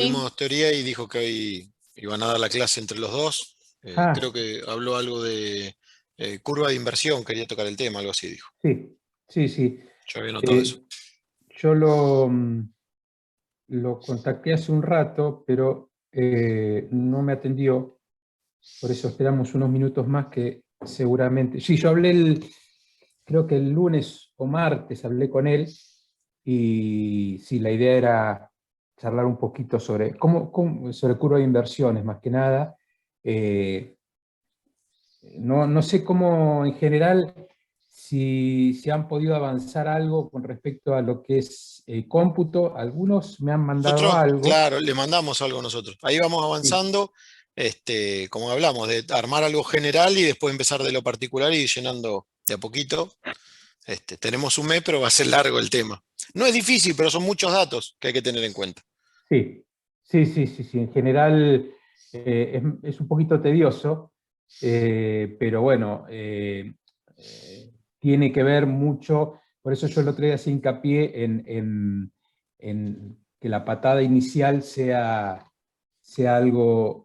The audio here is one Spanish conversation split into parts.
Sí. Tuvimos teoría y dijo que hoy iban a dar la clase entre los dos. Creo Ah, que habló algo de curva de inversión, quería tocar el tema, algo así dijo. sí, sí, sí. Yo había notado eso. Eh, yo lo contacté hace un rato, pero no me atendió, por eso esperamos unos minutos más que seguramente... Sí, yo hablé creo que el lunes o martes hablé con él y sí, la idea era charlar un poquito sobre, sobre curva de inversiones, más que nada. Eh, no sé cómo en general, si han podido avanzar algo con respecto a lo que es cómputo. Algunos me han mandado Nosotros, algo. claro, le mandamos algo nosotros. Ahí vamos Sí, avanzando, como hablamos, de armar algo general y después empezar de lo particular y ir llenando de a poquito. Tenemos un mes, pero va a ser largo el tema. No es difícil, pero son muchos datos que hay que tener en cuenta. sí, sí, sí, sí, sí. En general es un poquito tedioso, pero bueno, tiene que ver mucho. Por eso yo el otro día hacía hincapié en que la patada inicial sea algo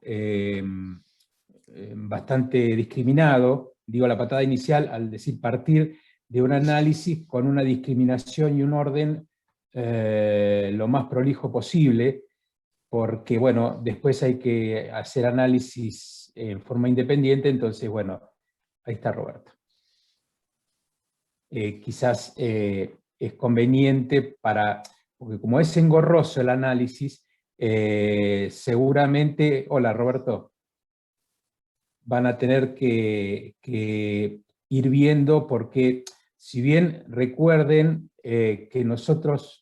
bastante discriminado. Digo la patada inicial al decir partir de un análisis con una discriminación y un orden lo más prolijo posible, porque bueno, después hay que hacer análisis en forma independiente. Entonces bueno, ahí está Roberto. Quizás es conveniente porque como es engorroso el análisis, seguramente, hola Roberto, van a tener que ir viendo, porque si bien recuerden que nosotros...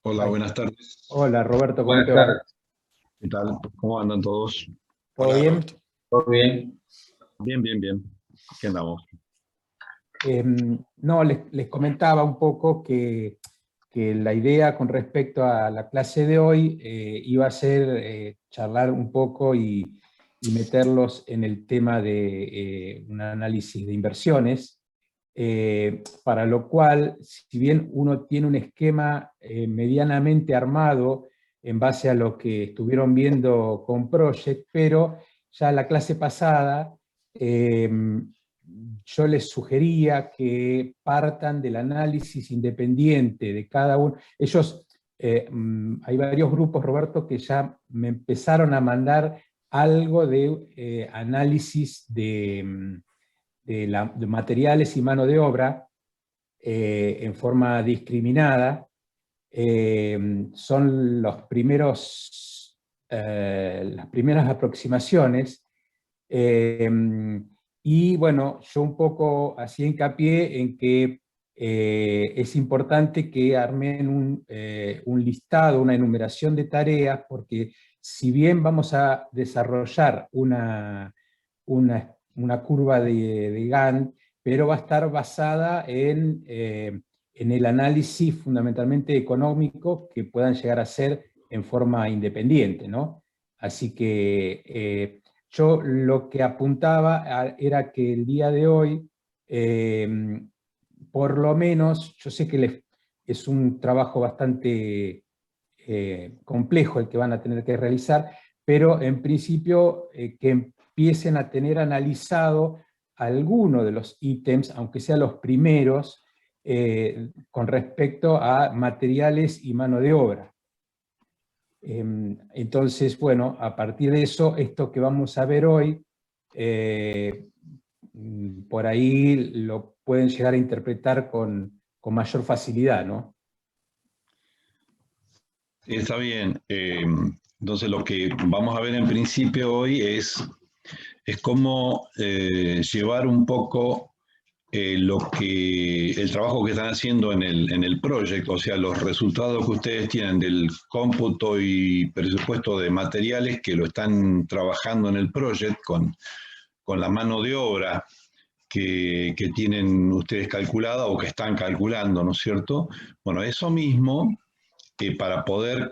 Hola, Ay, buenas tardes. hola Roberto, ¿cómo Buenas te va? tardes. ¿Qué tal? ¿Cómo andan todos? ¿Todo Hola, Roberto. bien? ¿Todo bien? Bien, bien, bien. ¿Qué andamos? No, les comentaba un poco que la idea con respecto a la clase de hoy iba a ser charlar un poco y meterlos en el tema de un análisis de inversiones, para lo cual, si bien uno tiene un esquema medianamente armado en base a lo que estuvieron viendo con Project, pero ya la clase pasada yo les sugería que partan del análisis independiente de cada uno. Hay varios grupos, Roberto, que ya me empezaron a mandar algo de análisis de materiales y mano de obra en forma discriminada. Son las primeras aproximaciones. Eh, y bueno, yo un poco hacía hincapié en que es importante que armen un listado, una enumeración de tareas, porque si bien vamos a desarrollar una curva de Gantt, pero va a estar basada en el análisis fundamentalmente económico que puedan llegar a hacer en forma independiente, ¿no? Así que yo lo que apuntaba era que el día de hoy, por lo menos, yo sé que es un trabajo bastante complejo el que van a tener que realizar, pero en principio que empiecen a tener analizado alguno de los ítems, aunque sean los primeros, con respecto a materiales y mano de obra. Entonces, bueno, a partir de eso, esto que vamos a ver hoy, por ahí lo pueden llegar a interpretar con mayor facilidad, ¿no? Sí, está bien. Entonces lo que vamos a ver en principio hoy es cómo llevar un poco el trabajo que están haciendo en el project, o sea, los resultados que ustedes tienen del cómputo y presupuesto de materiales que lo están trabajando en el project con la mano de obra que tienen ustedes calculada o que están calculando, ¿no es cierto? Bueno, eso mismo, para poder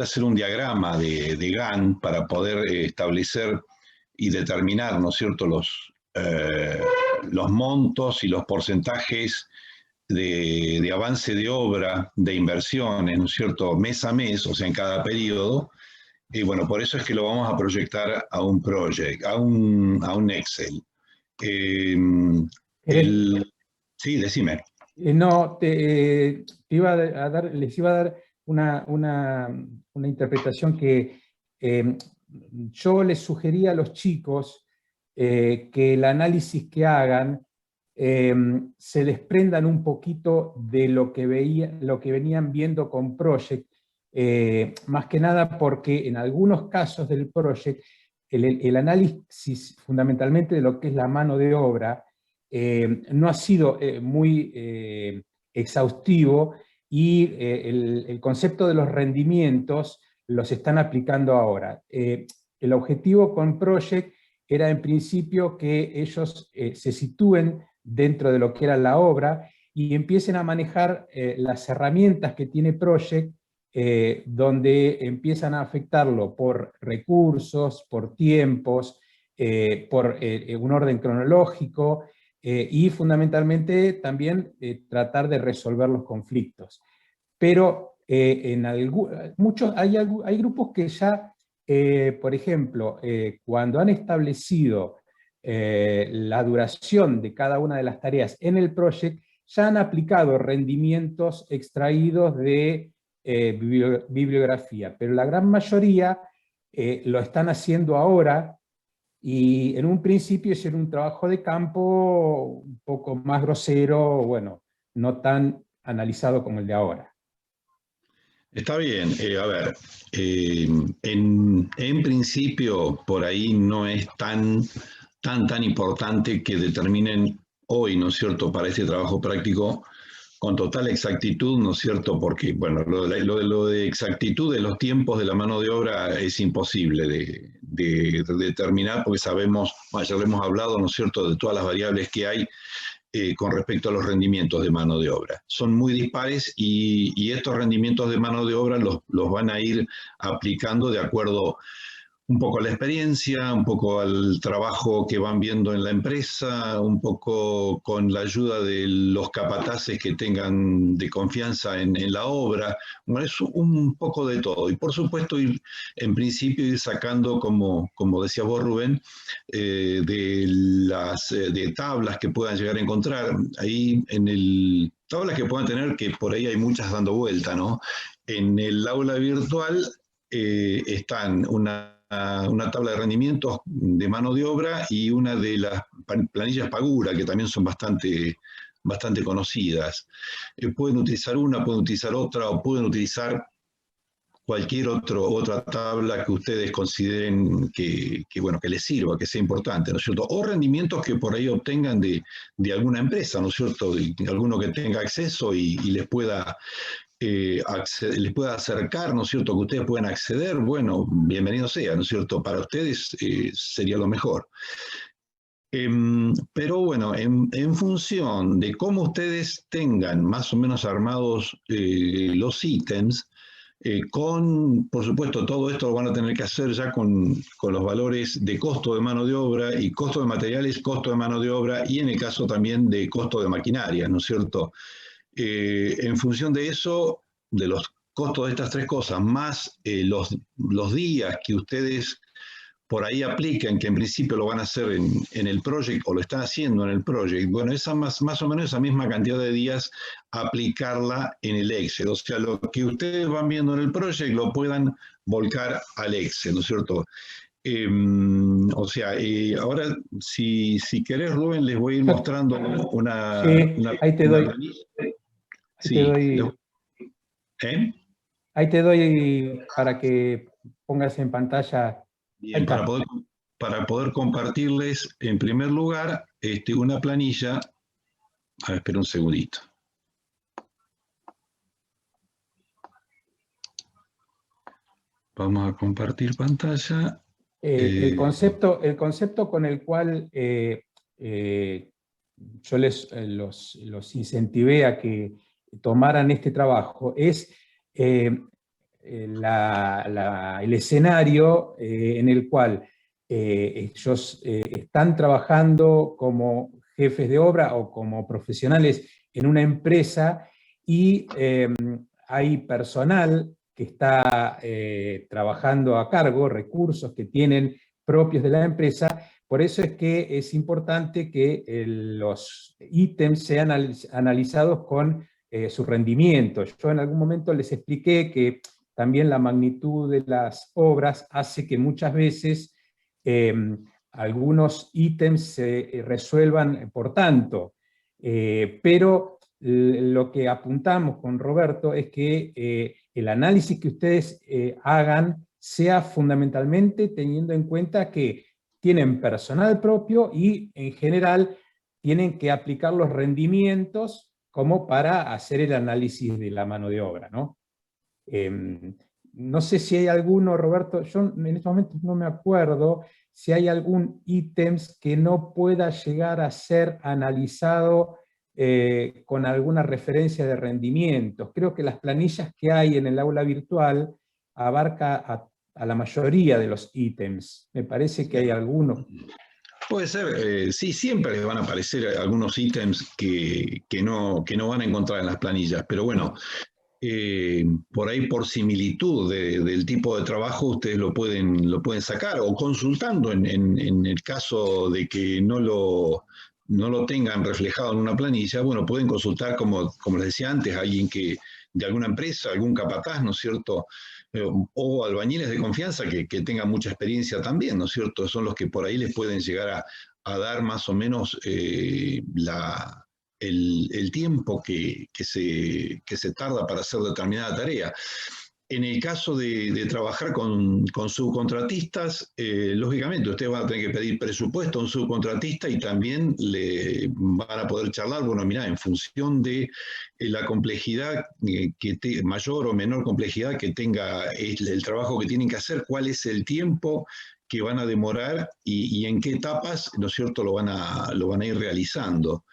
hacer un diagrama de Gantt, para poder establecer y determinar, ¿no es cierto?, los montos y los porcentajes de avance de obra, de inversiones, ¿no es cierto?, mes a mes, o sea, en cada periodo. Y bueno, por eso es que lo vamos a proyectar a un project, a un Excel. ¿Querés? Sí, decime. No, les iba a dar una interpretación que yo les sugería a los chicos que el análisis que hagan se desprendan un poquito de lo que venían viendo con Project, más que nada porque en algunos casos del Project el análisis fundamentalmente de lo que es la mano de obra no ha sido muy exhaustivo, y el concepto de los rendimientos los están aplicando ahora. El objetivo con Project era en principio que ellos se sitúen dentro de lo que era la obra y empiecen a manejar las herramientas que tiene Project, donde empiezan a afectarlo por recursos, por tiempos, por un orden cronológico, y fundamentalmente también tratar de resolver los conflictos. Pero hay grupos que ya, por ejemplo, cuando han establecido la duración de cada una de las tareas en el project, ya han aplicado rendimientos extraídos de bibliografía, pero la gran mayoría lo están haciendo ahora, y en un principio es un trabajo de campo un poco más grosero, bueno, no tan analizado como el de ahora. Está bien, a ver, en principio por ahí no es tan importante que determinen hoy, ¿no es cierto?, para este trabajo práctico con total exactitud, ¿no es cierto?, porque, bueno, lo de exactitud de los tiempos de la mano de obra es imposible de determinar, porque sabemos, ya lo hemos hablado, ¿no es cierto?, de todas las variables que hay con respecto a los rendimientos de mano de obra. Son muy dispares y estos rendimientos de mano de obra los van a ir aplicando de acuerdo un poco a la experiencia, un poco al trabajo que van viendo en la empresa, un poco con la ayuda de los capataces que tengan de confianza en la obra. Bueno, es un poco de todo. Y por supuesto, en principio ir sacando, como decía vos, Rubén, de tablas que puedan llegar a encontrar. Ahí tablas que puedan tener, que por ahí hay muchas dando vuelta, ¿no? En el aula virtual están una tabla de rendimientos de mano de obra y una de las planillas Pagura, que también son bastante conocidas. Pueden utilizar una, pueden utilizar otra, o pueden utilizar cualquier otra tabla que ustedes consideren que les sirva, que sea importante, ¿no es cierto? O rendimientos que por ahí obtengan de alguna empresa, ¿no es cierto? De alguno que tenga acceso y les pueda les pueda acercar, ¿no es cierto?, que ustedes puedan acceder, bueno, bienvenido sea, ¿no es cierto?, para ustedes sería lo mejor. Pero bueno, en función de cómo ustedes tengan más o menos armados los ítems, por supuesto, todo esto lo van a tener que hacer ya con los valores de costo de mano de obra y costo de materiales, costo de mano de obra y en el caso también de costo de maquinaria, ¿no es cierto? En función de eso, de los costos de estas tres cosas, más los días que ustedes por ahí apliquen, que en principio lo van a hacer en el project o lo están haciendo en el project, bueno, esa más o menos esa misma cantidad de días aplicarla en el Excel. O sea, lo que ustedes van viendo en el project lo puedan volcar al Excel, ¿no es cierto? O sea, ahora, si querés, Rubén, les voy a ir mostrando una... Sí, ahí te doy. Sí. Ahí te doy para que pongas en pantalla. Bien, para poder compartirles, en primer lugar, una planilla. A ver, espera un segundito. Vamos a compartir pantalla. El concepto con el cual yo los incentivé a que tomaran este trabajo es el escenario en el cual ellos están trabajando como jefes de obra o como profesionales en una empresa y hay personal que está trabajando a cargo, recursos que tienen propios de la empresa. Por eso es que es importante que los ítems sean analizados con su rendimiento. Yo en algún momento les expliqué que también la magnitud de las obras hace que muchas veces algunos ítems se resuelvan por tanto, pero lo que apuntamos con Roberto es que el análisis que ustedes hagan sea fundamentalmente teniendo en cuenta que tienen personal propio y en general tienen que aplicar los rendimientos como para hacer el análisis de la mano de obra, ¿no? No sé si hay alguno, Roberto, yo en estos momentos no me acuerdo si hay algún ítem que no pueda llegar a ser analizado con alguna referencia de rendimientos. Creo que las planillas que hay en el aula virtual abarca a la mayoría de los ítems. Me parece que hay algunos. Puede ser, sí, siempre les van a aparecer algunos ítems que no van a encontrar en las planillas, pero bueno, por ahí por similitud del tipo de trabajo ustedes lo pueden sacar, o consultando en el caso de que no lo tengan reflejado en una planilla, bueno, pueden consultar, como les decía antes, a alguien de alguna empresa, algún capataz, ¿no es cierto? O albañiles de confianza que tengan mucha experiencia también, ¿no es cierto? Son los que por ahí les pueden llegar a dar más o menos el tiempo que se tarda para hacer determinada tarea. En el caso de trabajar con subcontratistas, lógicamente ustedes van a tener que pedir presupuesto a un subcontratista y también le van a poder charlar, bueno, mirá, en función de la complejidad, mayor o menor complejidad que tenga el trabajo que tienen que hacer, cuál es el tiempo que van a demorar y en qué etapas, ¿no es cierto?, lo van a ir realizando.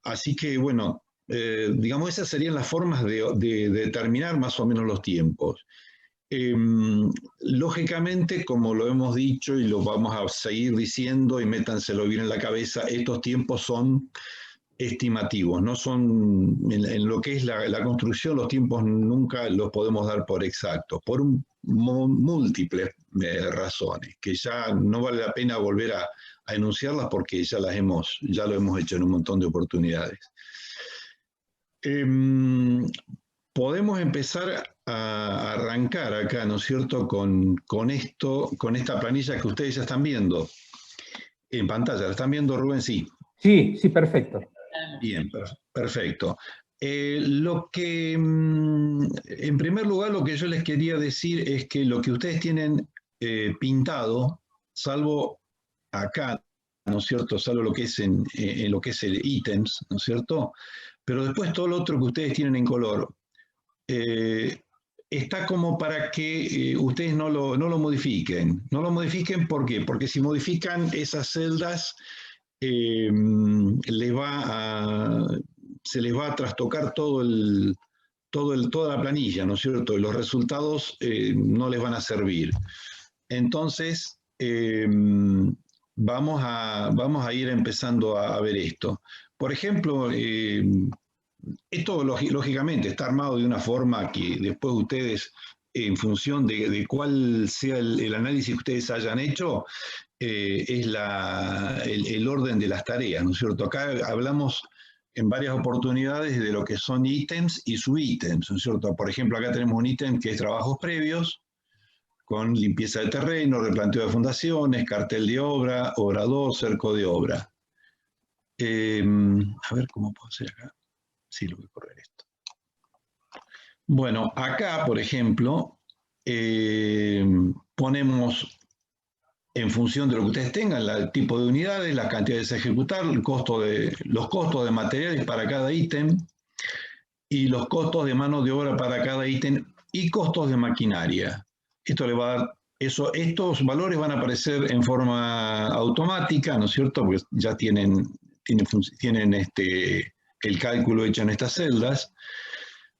Así que, bueno, digamos, esas serían las formas de determinar más o menos los tiempos. Lógicamente, como lo hemos dicho y lo vamos a seguir diciendo, y métanselo bien en la cabeza, estos tiempos son estimativos, no son, en lo que es la construcción, los tiempos nunca los podemos dar por exactos, por múltiples razones, que ya no vale la pena volver a enunciarlas porque ya lo hemos hecho en un montón de oportunidades. Podemos empezar a arrancar acá, ¿no es cierto?, con esta planilla que ustedes ya están viendo en pantalla. ¿La están viendo, Rubén? Sí. Sí, perfecto. Bien, perfecto. Lo que, en primer lugar, lo que yo les quería decir es que lo que ustedes tienen pintado, salvo acá, ¿no es cierto?, salvo lo que es en lo que es el ítems, ¿no es cierto?, pero después todo lo otro que ustedes tienen en color está como para que ustedes no lo modifiquen. No lo modifiquen, ¿por qué? Porque si modifican esas celdas, se les va a trastocar toda la planilla, ¿no es cierto? Y los resultados no les van a servir. Entonces, vamos a ir empezando a ver esto. Por ejemplo, esto lógicamente está armado de una forma que después ustedes, en función de cuál sea el análisis que ustedes hayan hecho, es el orden de las tareas, ¿no es cierto? Acá hablamos en varias oportunidades de lo que son ítems y subítems, ¿no es cierto? Por ejemplo, acá tenemos un ítem que es trabajos previos, con limpieza de terreno, replanteo de fundaciones, cartel de obra, obra 2, cerco de obra. A ver cómo puedo hacer acá. Sí, lo voy a correr esto. Bueno, acá, por ejemplo, ponemos en función de lo que ustedes tengan, el tipo de unidades, las cantidades a ejecutar, los costos de materiales para cada ítem y los costos de mano de obra para cada ítem y costos de maquinaria. Esto le va a dar estos valores van a aparecer en forma automática, ¿no es cierto? Porque ya tienen el cálculo hecho en estas celdas.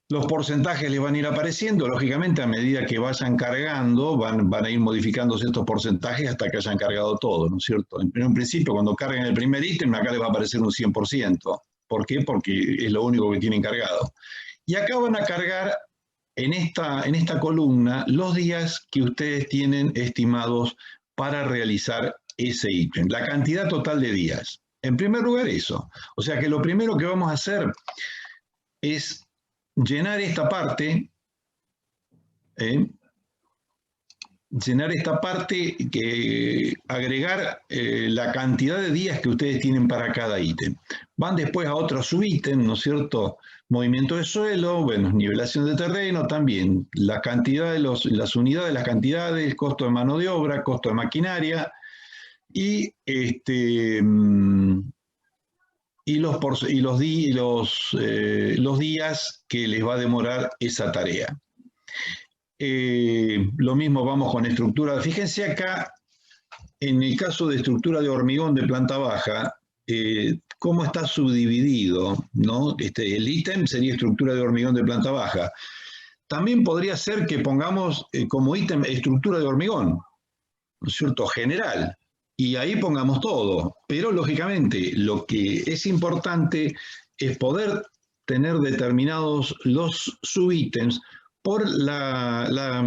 Los porcentajes les van a ir apareciendo, lógicamente a medida que vayan cargando, van a ir modificándose estos porcentajes hasta que hayan cargado todo, ¿no es cierto? En un principio, cuando carguen el primer ítem, acá les va a aparecer un 100%. ¿Por qué? Porque es lo único que tienen cargado. Y acá van a cargar en esta columna los días que ustedes tienen estimados para realizar ese ítem, la cantidad total de días. En primer lugar eso. O sea que lo primero que vamos a hacer es llenar esta parte, agregar la cantidad de días que ustedes tienen para cada ítem. Van después a otro subítem, ¿no es cierto? Movimiento de suelo, bueno, nivelación de terreno, también la cantidad de las unidades, las cantidades, costo de mano de obra, costo de maquinaria y los días que les va a demorar esa tarea. Lo mismo vamos con estructura. Fíjense acá, en el caso de estructura de hormigón de planta baja, cómo está subdividido, ¿no? El ítem sería estructura de hormigón de planta baja. También podría ser que pongamos como ítem estructura de hormigón, ¿no es cierto? General. Y ahí pongamos todo. Pero lógicamente lo que es importante es poder tener determinados los subítems por la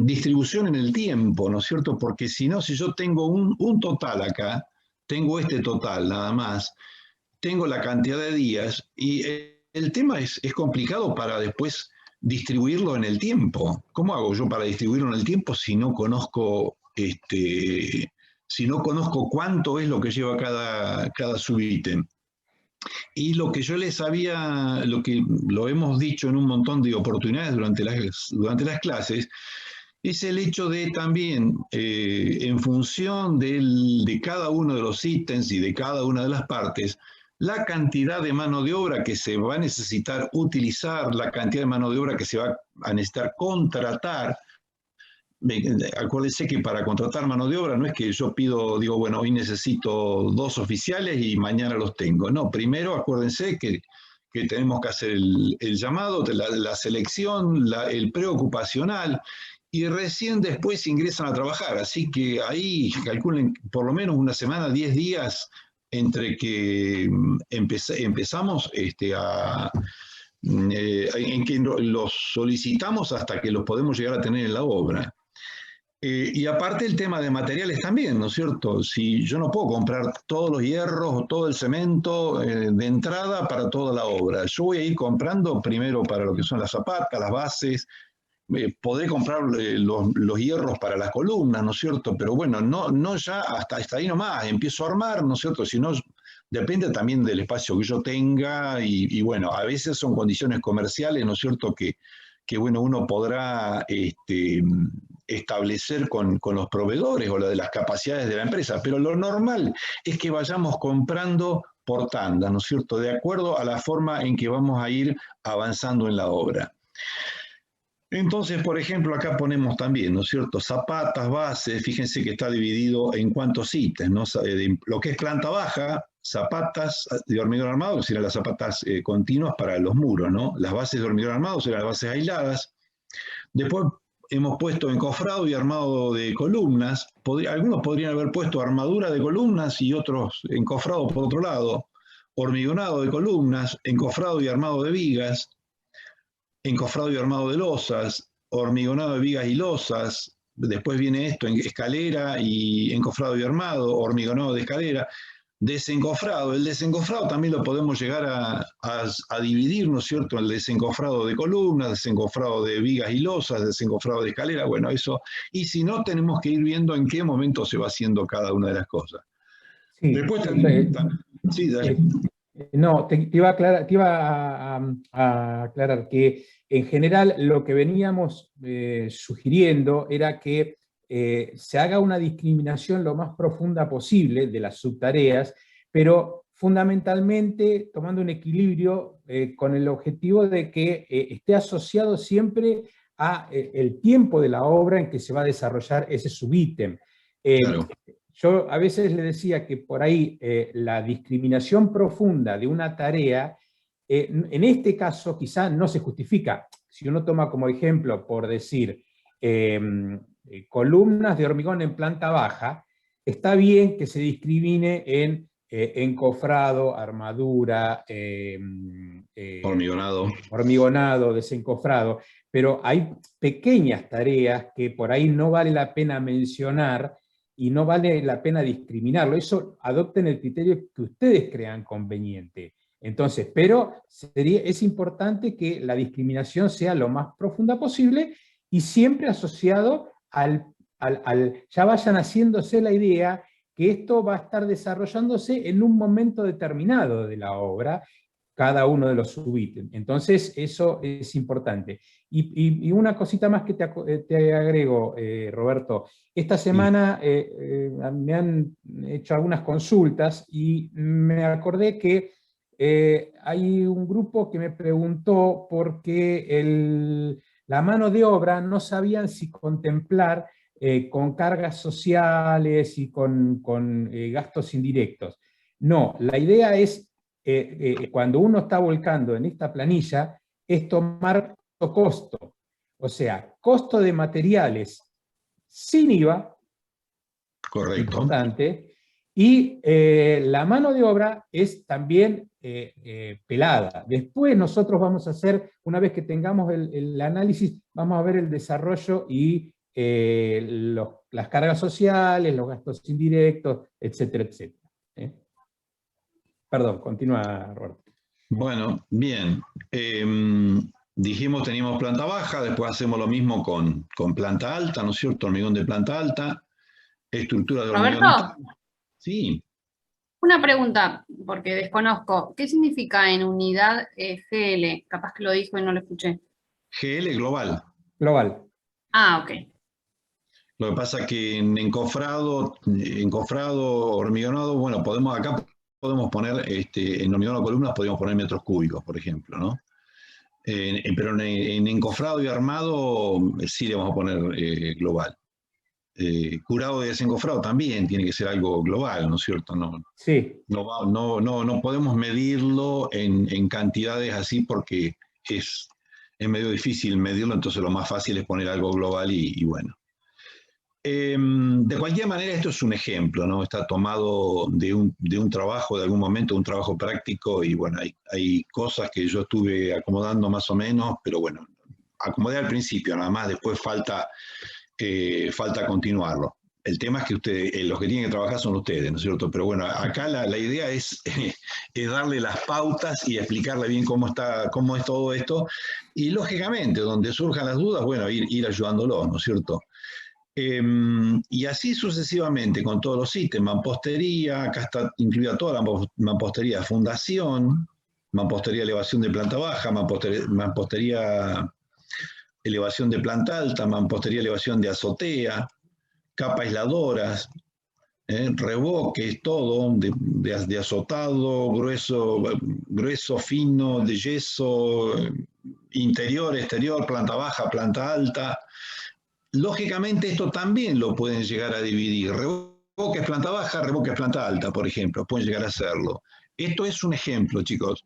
distribución en el tiempo, ¿no es cierto? Porque si no, si yo tengo un total acá, tengo este total nada más, tengo la cantidad de días y el tema es complicado para después distribuirlo en el tiempo. ¿Cómo hago yo para distribuirlo en el tiempo si no conozco, si no conozco cuánto es lo que lleva cada subítem? Y lo que yo les había, lo hemos dicho en un montón de oportunidades durante las clases, es el hecho de también, en función de cada uno de los ítems y de cada una de las partes, la cantidad de mano de obra que se va a necesitar utilizar, la cantidad de mano de obra que se va a necesitar contratar. Acuérdense que para contratar mano de obra no es que yo digo, bueno, hoy necesito 2 oficiales y mañana los tengo. No, primero acuérdense que tenemos que hacer el llamado, la selección, el preocupacional, y recién después ingresan a trabajar. Así que ahí calculen por lo menos una semana, 10 días entre que empezamos en que los solicitamos hasta que los podemos llegar a tener en la obra. Y aparte el tema de materiales también, ¿no es cierto? Si yo no puedo comprar todos los hierros o todo el cemento de entrada para toda la obra, yo voy a ir comprando primero para lo que son las zapatas, las bases, podré comprar los hierros para las columnas, ¿no es cierto? Pero bueno, no ya hasta ahí nomás, empiezo a armar, ¿no es cierto? Si no, depende también del espacio que yo tenga y bueno, a veces son condiciones comerciales, ¿no es cierto? Que bueno, uno podrá establecer con los proveedores o de las capacidades de la empresa, pero lo normal es que vayamos comprando por tanda, ¿no es cierto? De acuerdo a la forma en que vamos a ir avanzando en la obra. Entonces, por ejemplo, acá ponemos también, ¿no es cierto? Zapatas, bases, fíjense que está dividido en cuántos ítems, ¿no? Lo que es planta baja, zapatas de hormigón armado, que serán las zapatas continuas para los muros, ¿no? Las bases de hormigón armado serán las bases aisladas. Después hemos puesto encofrado y armado de columnas. Algunos podrían haber puesto armadura de columnas y otros encofrado por otro lado. Hormigonado de columnas, encofrado y armado de vigas, encofrado y armado de losas, hormigonado de vigas y losas. Después viene esto, escalera y encofrado y armado, hormigonado de escalera. Desencofrado. El desencofrado también lo podemos llegar a dividir, ¿no es cierto? El desencofrado de columnas, desencofrado de vigas y losas, desencofrado de escalera, bueno, eso. Y si no, tenemos que ir viendo en qué momento se va haciendo cada una de las cosas. Sí, después sí, dale. No, te iba a aclarar que en general lo que veníamos sugiriendo era que se haga una discriminación lo más profunda posible de las subtareas, pero fundamentalmente tomando un equilibrio con el objetivo de que esté asociado siempre a el tiempo de la obra en que se va a desarrollar ese subítem. Claro. Yo a veces le decía que por ahí la discriminación profunda de una tarea, en este caso quizá no se justifica. Si uno toma como ejemplo, por decir, columnas de hormigón en planta baja, está bien que se discrimine en encofrado, armadura, hormigonado, desencofrado, pero hay pequeñas tareas que por ahí no vale la pena mencionar y no vale la pena discriminarlo. Eso adopten el criterio que ustedes crean conveniente. Entonces, pero es importante que la discriminación sea lo más profunda posible y siempre asociado ya vayan haciéndose la idea que esto va a estar desarrollándose en un momento determinado de la obra, cada uno de los subítems. Entonces, eso es importante. Y una cosita más que te agrego, Roberto. Esta semana me han hecho algunas consultas y me acordé que hay un grupo que me preguntó por qué la mano de obra no sabían si contemplar con cargas sociales y con gastos indirectos. No, la idea es, cuando uno está volcando en esta planilla, es tomar costo. O sea, costo de materiales sin IVA, correcto, importante, y la mano de obra es también pelada. Después nosotros vamos a hacer, una vez que tengamos el análisis, vamos a ver el desarrollo y las cargas sociales, los gastos indirectos, etcétera, etcétera. Perdón, continúa, Roberto. Bueno, bien. Dijimos teníamos planta baja, después hacemos lo mismo con planta alta, ¿no es cierto? Hormigón de planta alta, estructura de hormigón. Roberto, sí. una pregunta, porque desconozco. ¿Qué significa en unidad GL? Capaz que lo dijo y no lo escuché. GL global. Global. Ah, ok. Lo que pasa es que en encofrado, hormigonado, bueno, acá podemos poner, en hormigonado columnas podemos poner metros cúbicos, por ejemplo, ¿no? Pero en encofrado y armado sí le vamos a poner global. Curado y desencofrado también tiene que ser algo global, ¿no es cierto? Sí. No podemos medirlo en cantidades así porque es medio difícil medirlo, entonces lo más fácil es poner algo global y bueno. De cualquier manera, esto es un ejemplo, ¿no? Está tomado de un trabajo, de algún momento, un trabajo práctico, y bueno, hay cosas que yo estuve acomodando más o menos, pero bueno, acomodé al principio, nada más, después falta continuarlo. El tema es que ustedes, los que tienen que trabajar son ustedes, ¿no es cierto? Pero bueno, acá la idea es darle las pautas y explicarle bien cómo es todo esto, y lógicamente, donde surjan las dudas, bueno, ir ayudándolos, ¿no es cierto? Y así sucesivamente con todos los ítems, mampostería, acá está incluida toda la mampostería, fundación, mampostería elevación de planta baja, mampostería elevación de planta alta, mampostería elevación de azotea, capa aisladoras, revoques, todo, de azotado, grueso, fino, de yeso, interior, exterior, planta baja, planta alta. Lógicamente esto también lo pueden llegar a dividir. Revoques planta baja, revoques planta alta, por ejemplo, pueden llegar a hacerlo. Esto es un ejemplo, chicos.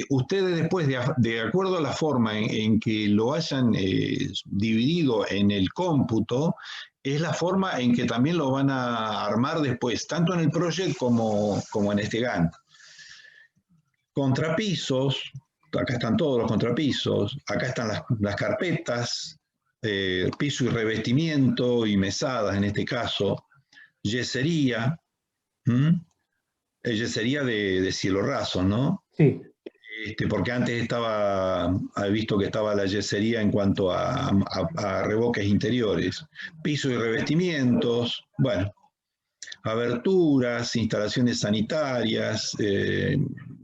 Ustedes después, de acuerdo a la forma en que lo hayan dividido en el cómputo, es la forma en que también lo van a armar después, tanto en el project como en este Gantt. Contrapisos, acá están todos los contrapisos, acá están las carpetas, piso y revestimiento y mesadas en este caso, yesería, yesería de cielo raso, ¿no? Sí. Porque antes he visto que estaba la yesería en cuanto a revoques interiores, piso y revestimientos, bueno, aberturas, instalaciones sanitarias,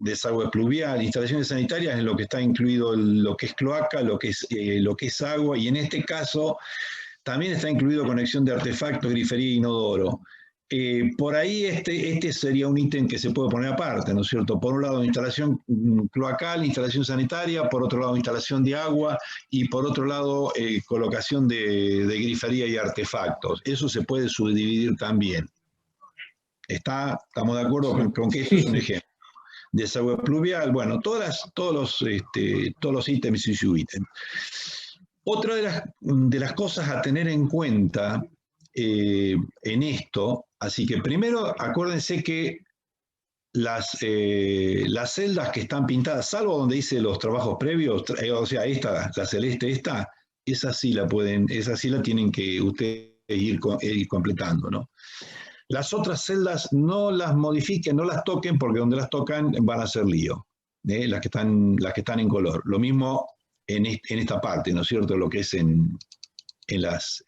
desagüe pluvial, instalaciones sanitarias en lo que está incluido lo que es cloaca, lo que es agua, y en este caso también está incluido conexión de artefactos, grifería e inodoro. Por ahí este sería un ítem que se puede poner aparte, ¿no es cierto? Por un lado, instalación cloacal, instalación sanitaria, por otro lado, instalación de agua, y por otro lado, colocación de grifería y artefactos. Eso se puede subdividir también. ¿Estamos de acuerdo con que esto es un ejemplo? Desagüe pluvial, bueno, todos los ítems y subítems. Otra de las cosas a tener en cuenta en esto, así que primero acuérdense que las celdas que están pintadas, salvo donde dice los trabajos previos, o sea, esta, la celeste esta, esa sí la tienen que ustedes ir completando, ¿no? Las otras celdas no las modifiquen, no las toquen, porque donde las tocan van a hacer lío, las que están en color. Lo mismo en esta parte, ¿no es cierto? Lo que es en las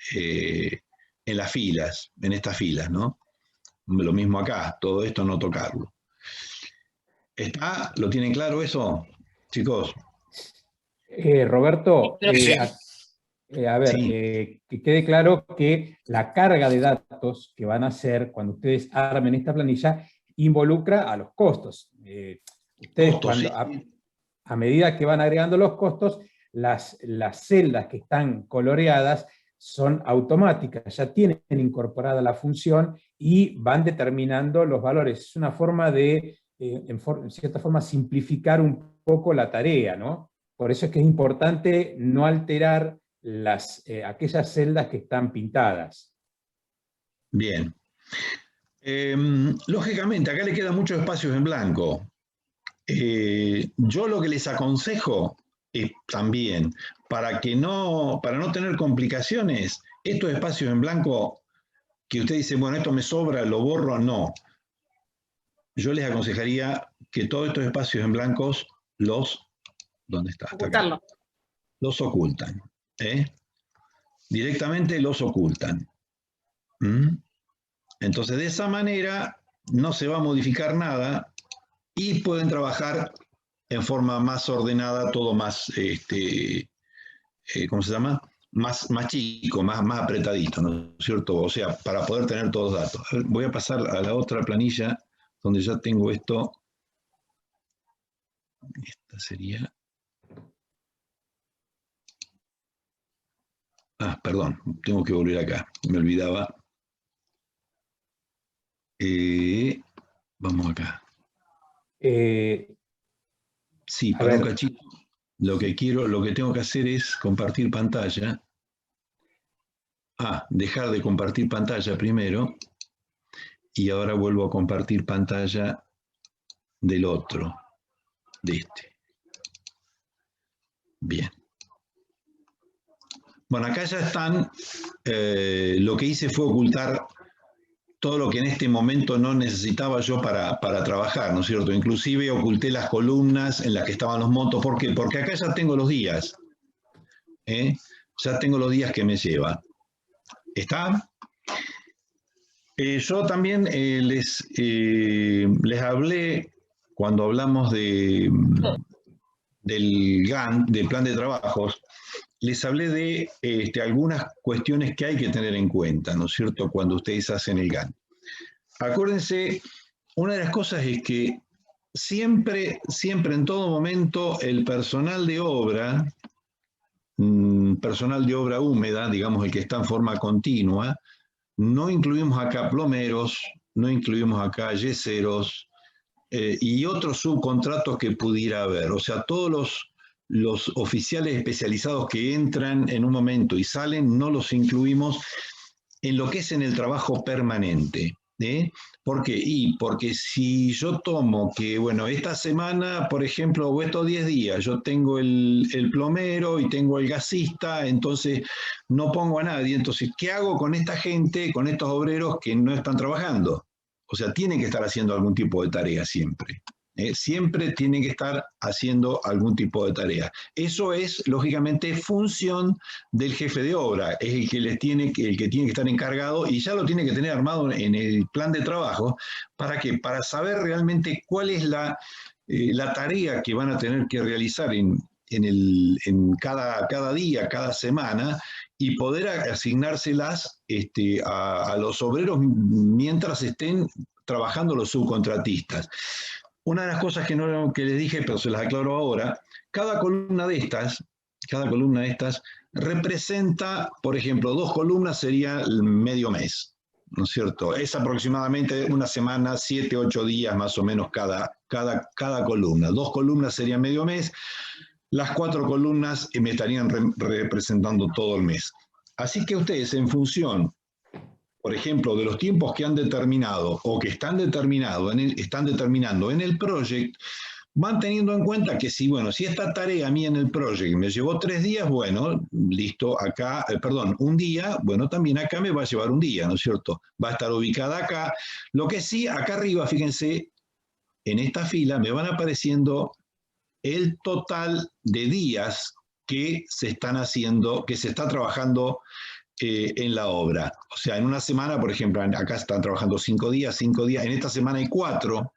filas, en estas filas, ¿no? Lo mismo acá, todo esto no tocarlo. ¿Lo tienen claro eso, chicos? Roberto, Sí. a ver, Sí. que quede claro que la carga de datos que van a hacer cuando ustedes armen esta planilla involucra a los costos. Ustedes Costos, cuando, sí. a medida que van agregando los costos, las celdas que están coloreadas son automáticas, ya tienen incorporada la función y van determinando los valores. Es una forma de, en cierta forma, simplificar un poco la tarea, ¿no? Por eso es que es importante no alterar aquellas celdas que están pintadas. Bien. Lógicamente, acá le quedan muchos espacios en blanco. Yo lo que les aconsejo es también, para no tener complicaciones, estos espacios en blanco que usted dice, bueno, esto me sobra, lo borro, no. Yo les aconsejaría que todos estos espacios en blancos ¿dónde está? Hasta acá. Los ocultan. Directamente los ocultan. Entonces, de esa manera no se va a modificar nada y pueden trabajar en forma más ordenada, todo más, ¿cómo se llama? Más chico, más apretadito, ¿no es cierto? O sea, para poder tener todos los datos. Voy a pasar a la otra planilla donde ya tengo esto. Esta sería... perdón, tengo que volver acá, me olvidaba. Vamos acá. Sí, para un cachito. Lo que tengo que hacer es compartir pantalla. Dejar de compartir pantalla primero. Y ahora vuelvo a compartir pantalla del otro, de este. Bien. Bueno, acá ya están. Lo que hice fue ocultar todo lo que en este momento no necesitaba yo para trabajar, ¿no es cierto? Inclusive oculté las columnas en las que estaban los montos. ¿Por qué? Porque acá ya tengo los días. Ya tengo los días que me lleva. ¿Está? Yo también les hablé, cuando hablamos del GAN, del plan de trabajos, les hablé de algunas cuestiones que hay que tener en cuenta, ¿no es cierto?, cuando ustedes hacen el GAN. Acuérdense, una de las cosas es que siempre en todo momento, el personal de obra húmeda, digamos el que está en forma continua, no incluimos acá plomeros, no incluimos acá yeseros y otros subcontratos que pudiera haber. O sea, todos los oficiales especializados que entran en un momento y salen, no los incluimos en lo que es en el trabajo permanente. ¿Por qué? Porque si yo tomo que, bueno, esta semana, por ejemplo, o estos 10 días, yo tengo el plomero y tengo el gasista, entonces no pongo a nadie. Entonces, ¿qué hago con esta gente, con estos obreros que no están trabajando? O sea, tienen que estar haciendo algún tipo de tarea siempre. Siempre tienen que estar haciendo algún tipo de tarea. Eso es, lógicamente, función del jefe de obra. Es el que tiene que estar encargado y ya lo tiene que tener armado en el plan de trabajo. ¿Para qué? Para saber realmente cuál es la tarea que van a tener que realizar en cada día, cada semana, y poder asignárselas a los obreros mientras estén trabajando los subcontratistas. Una de las cosas que les dije, pero se las aclaro ahora, cada columna de estas representa, por ejemplo, 2 columnas sería medio mes, ¿no es cierto? Es aproximadamente una semana, 7, 8 días más o menos cada columna. 2 columnas serían medio mes, las 4 columnas me estarían representando todo el mes. Así que ustedes, en función por ejemplo, de los tiempos que han determinado o que están determinando en el project, van teniendo en cuenta que si esta tarea a mí en el project me llevó 3 días, bueno, listo, acá, un día, bueno, también acá me va a llevar un día, ¿no es cierto? Va a estar ubicada acá. Lo que sí, acá arriba, fíjense, en esta fila me van apareciendo el total de días que se están haciendo, que se está trabajando en la obra. O sea, en una semana, por ejemplo, acá están trabajando 5 días, en esta semana hay 4,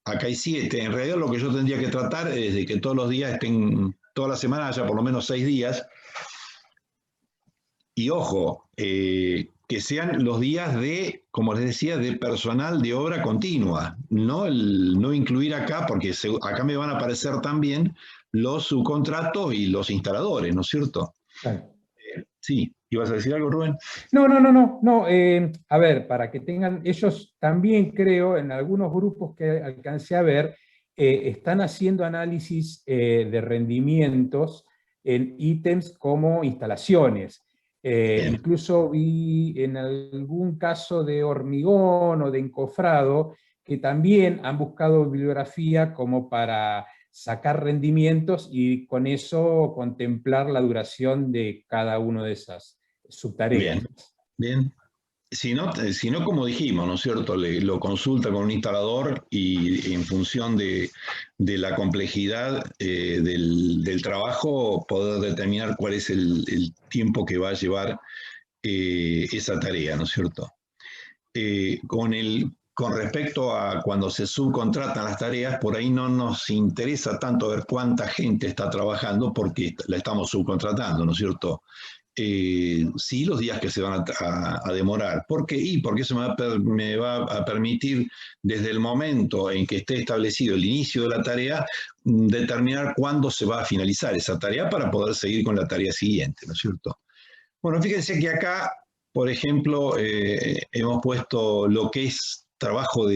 acá hay 7. En realidad lo que yo tendría que tratar es de que todos los días estén, toda la semana haya por lo menos 6 días. Y ojo, que sean los días de, como les decía, de personal de obra continua. No incluir acá, porque acá me van a aparecer también los subcontratos y los instaladores, ¿no es cierto? Claro. Sí, ¿ibas a decir algo, Rubén? No. A ver, para que tengan, ellos también creo, en algunos grupos que alcancé a ver, están haciendo análisis de rendimientos en ítems como instalaciones. Incluso vi en algún caso de hormigón o de encofrado que también han buscado bibliografía como para sacar rendimientos y con eso contemplar la duración de cada una de esas subtareas. Bien. Si no, como dijimos, ¿no es cierto? Lo consulta con un instalador y en función de la complejidad del trabajo, poder determinar cuál es el tiempo que va a llevar esa tarea, ¿no es cierto? Con respecto a cuando se subcontratan las tareas, por ahí no nos interesa tanto ver cuánta gente está trabajando porque la estamos subcontratando, ¿no es cierto? Sí, los días que se van a demorar. ¿Por qué? Porque eso me va a permitir, desde el momento en que esté establecido el inicio de la tarea, determinar cuándo se va a finalizar esa tarea para poder seguir con la tarea siguiente, ¿no es cierto? Bueno, fíjense que acá, por ejemplo, hemos puesto lo que es trabajo ¿cómo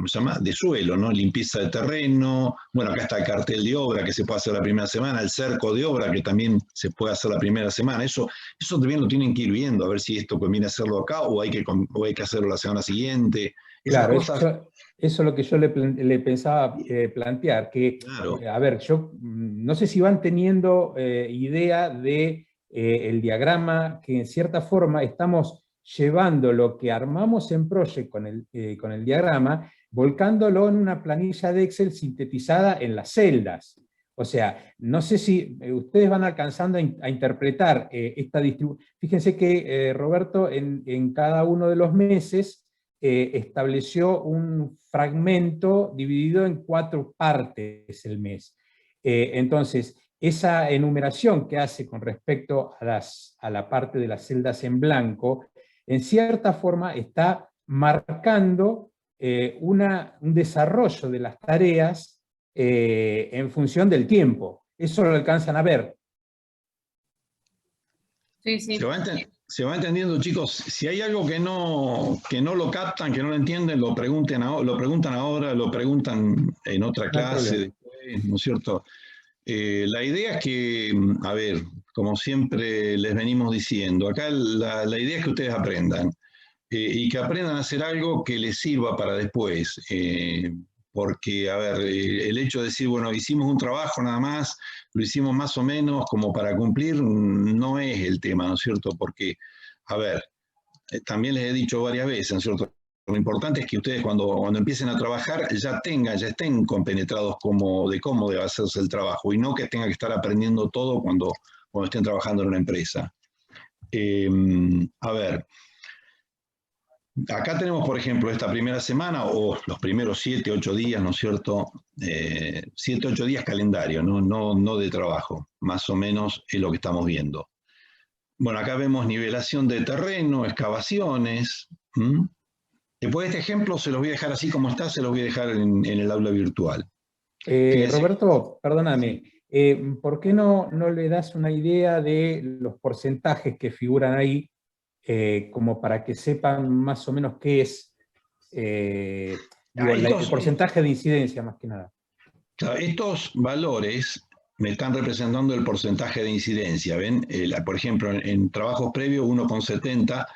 se llama? De suelo, ¿no? Limpieza de terreno. Bueno, acá está el cartel de obra que se puede hacer la primera semana, el cerco de obra que también se puede hacer la primera semana. Eso también lo tienen que ir viendo, a ver si esto conviene hacerlo acá o hay que hacerlo la semana siguiente. Claro, eso es lo que yo le pensaba plantear, que, claro. A ver, yo no sé si van teniendo idea de el diagrama, que en cierta forma estamos llevando lo que armamos en Project con el diagrama, volcándolo en una planilla de Excel sintetizada en las celdas. O sea, no sé si ustedes van alcanzando a interpretar esta distribución. Fíjense que Roberto en cada uno de los meses estableció un fragmento dividido en 4 partes el mes. Entonces, esa enumeración que hace con respecto a la parte de las celdas en blanco, en cierta forma está marcando un desarrollo de las tareas en función del tiempo. Eso lo alcanzan a ver. Sí, sí. Se va entendiendo, chicos. Si hay algo que no lo captan, que no lo entienden, lo preguntan ahora, lo preguntan en otra clase después, ¿no es cierto? La idea es que, a ver, como siempre les venimos diciendo, acá la idea es que ustedes aprendan y que aprendan a hacer algo que les sirva para después. Porque, a ver, el hecho de decir, bueno, hicimos un trabajo nada más, lo hicimos más o menos como para cumplir, no es el tema, ¿no es cierto? Porque, a ver, también les he dicho varias veces, ¿no es cierto? Lo importante es que ustedes cuando empiecen a trabajar ya estén compenetrados de cómo debe hacerse el trabajo y no que tengan que estar aprendiendo todo cuando estén trabajando en una empresa. A ver, acá tenemos, por ejemplo, esta primera semana o los primeros 7, 8 días, ¿no es cierto? 7, 8 días calendario, no de trabajo, más o menos es lo que estamos viendo. Bueno, acá vemos nivelación de terreno, excavaciones. Después de este ejemplo se los voy a dejar así como está, se los voy a dejar en el aula virtual. Roberto, perdóname, ¿por qué no le das una idea de los porcentajes que figuran ahí, como para que sepan más o menos qué es el porcentaje de incidencia más que nada? Estos valores me están representando el porcentaje de incidencia. ¿Ven? Por ejemplo, en trabajos previos 1,70,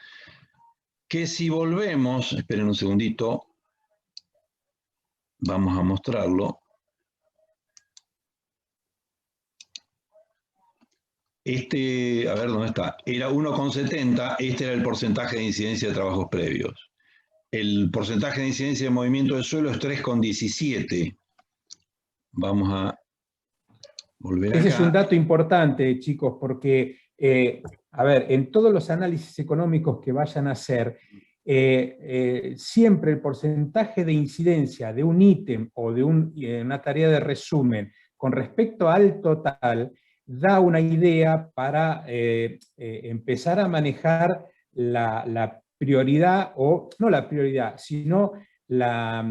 que si volvemos, esperen un segundito, vamos a mostrarlo. A ver, ¿dónde está? Era 1,70, este era el porcentaje de incidencia de trabajos previos. El porcentaje de incidencia de movimiento del suelo es 3,17. Vamos a volver acá. Ese es un dato importante, chicos, porque, a ver, en todos los análisis económicos que vayan a hacer, siempre el porcentaje de incidencia de un ítem o de una tarea de resumen con respecto al total da una idea para empezar a manejar la prioridad, o no la prioridad, sino la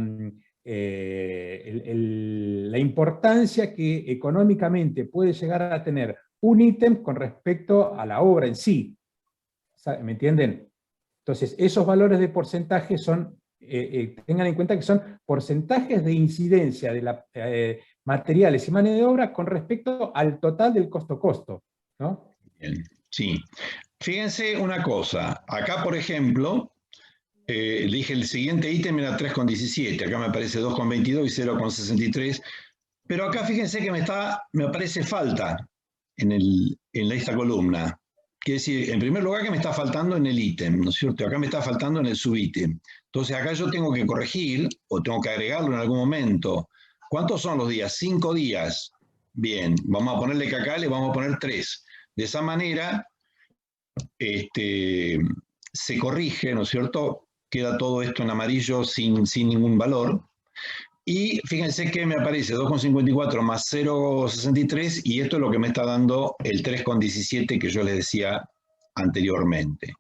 importancia que económicamente puede llegar a tener un ítem con respecto a la obra en sí. ¿Me entienden? Entonces, esos valores de porcentaje son, tengan en cuenta que son porcentajes de incidencia de materiales y mano de obra con respecto al total del costo-costo, ¿no? Bien, sí. Fíjense una cosa, acá por ejemplo, dije el siguiente ítem era 3,17, acá me aparece 2,22 y 0,63, pero acá fíjense que me aparece falta en esta columna. Quiere decir, en primer lugar que me está faltando en el ítem, ¿no es cierto? Acá me está faltando en el subítem. Entonces acá yo tengo que corregir, o tengo que agregarlo en algún momento. ¿Cuántos son los días? 5 días. Bien, vamos a ponerle que acá le vamos a poner 3. De esa manera, se corrige, ¿no es cierto? Queda todo esto en amarillo sin ningún valor. Y fíjense que me aparece 2,54 más 0,63 y esto es lo que me está dando el 3,17 que yo les decía anteriormente.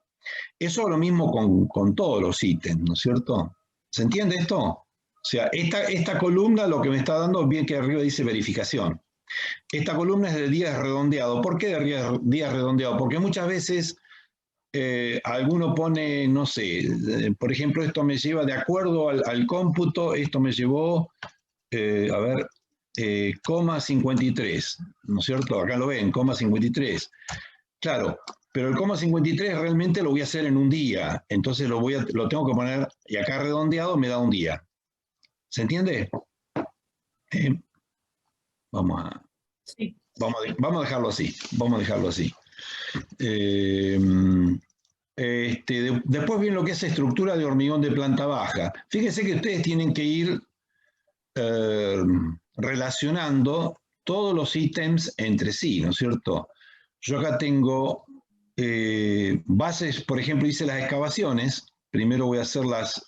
Eso es lo mismo con todos los ítems, ¿no es cierto? ¿Se entiende esto? O sea, esta columna lo que me está dando, bien que arriba dice verificación. Esta columna es de días redondeados. ¿Por qué de días redondeados? Porque muchas veces alguno pone, no sé, por ejemplo, esto me lleva, de acuerdo al cómputo, esto me llevó, a ver, 0,53, ¿no es cierto? Acá lo ven, 0,53. Claro, pero el 0,53 realmente lo voy a hacer en un día, entonces lo tengo que poner, y acá redondeado me da un día. ¿Se entiende? Vamos a dejarlo así, vamos a dejarlo así. Después viene lo que es estructura de hormigón de planta baja. Fíjense que ustedes tienen que ir relacionando todos los ítems entre sí, ¿no es cierto? Yo acá tengo bases, por ejemplo, hice las excavaciones. Primero voy a hacer las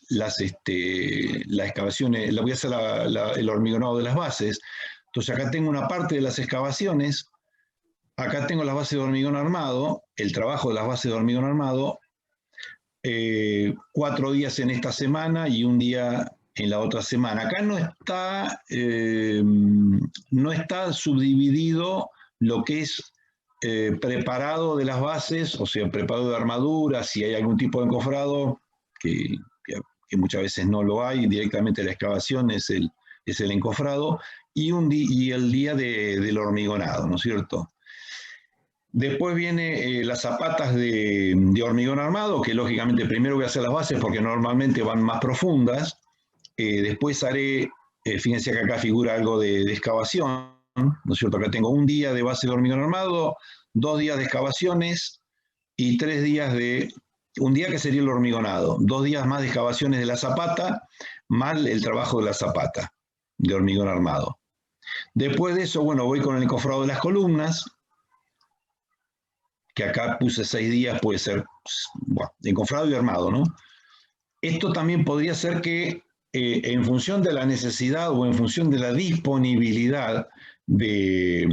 excavaciones, voy a hacer el hormigonado de las bases. Entonces acá tengo una parte de las excavaciones. Acá tengo las bases de hormigón armado, el trabajo de las bases de hormigón armado, 4 días en esta semana y un día en la otra semana. Acá no está subdividido lo que es preparado de las bases, o sea, preparado de armaduras, si hay algún tipo de encofrado, que muchas veces no lo hay, directamente la excavación es el encofrado, y el día del hormigonado, ¿no es cierto? Después viene las zapatas de hormigón armado, que lógicamente primero voy a hacer las bases porque normalmente van más profundas. Después haré, fíjense que acá figura algo de excavación, ¿no es cierto? Acá tengo un día de base de hormigón armado, 2 días de excavaciones y 3 días un día que sería el hormigonado, 2 días más de excavaciones de la zapata, más el trabajo de la zapata de hormigón armado. Después de eso, bueno, voy con el encofrado de las columnas, que acá puse 6 días, puede ser, bueno, encofrado y armado, ¿no? Esto también podría ser que en función de la necesidad o en función de la disponibilidad de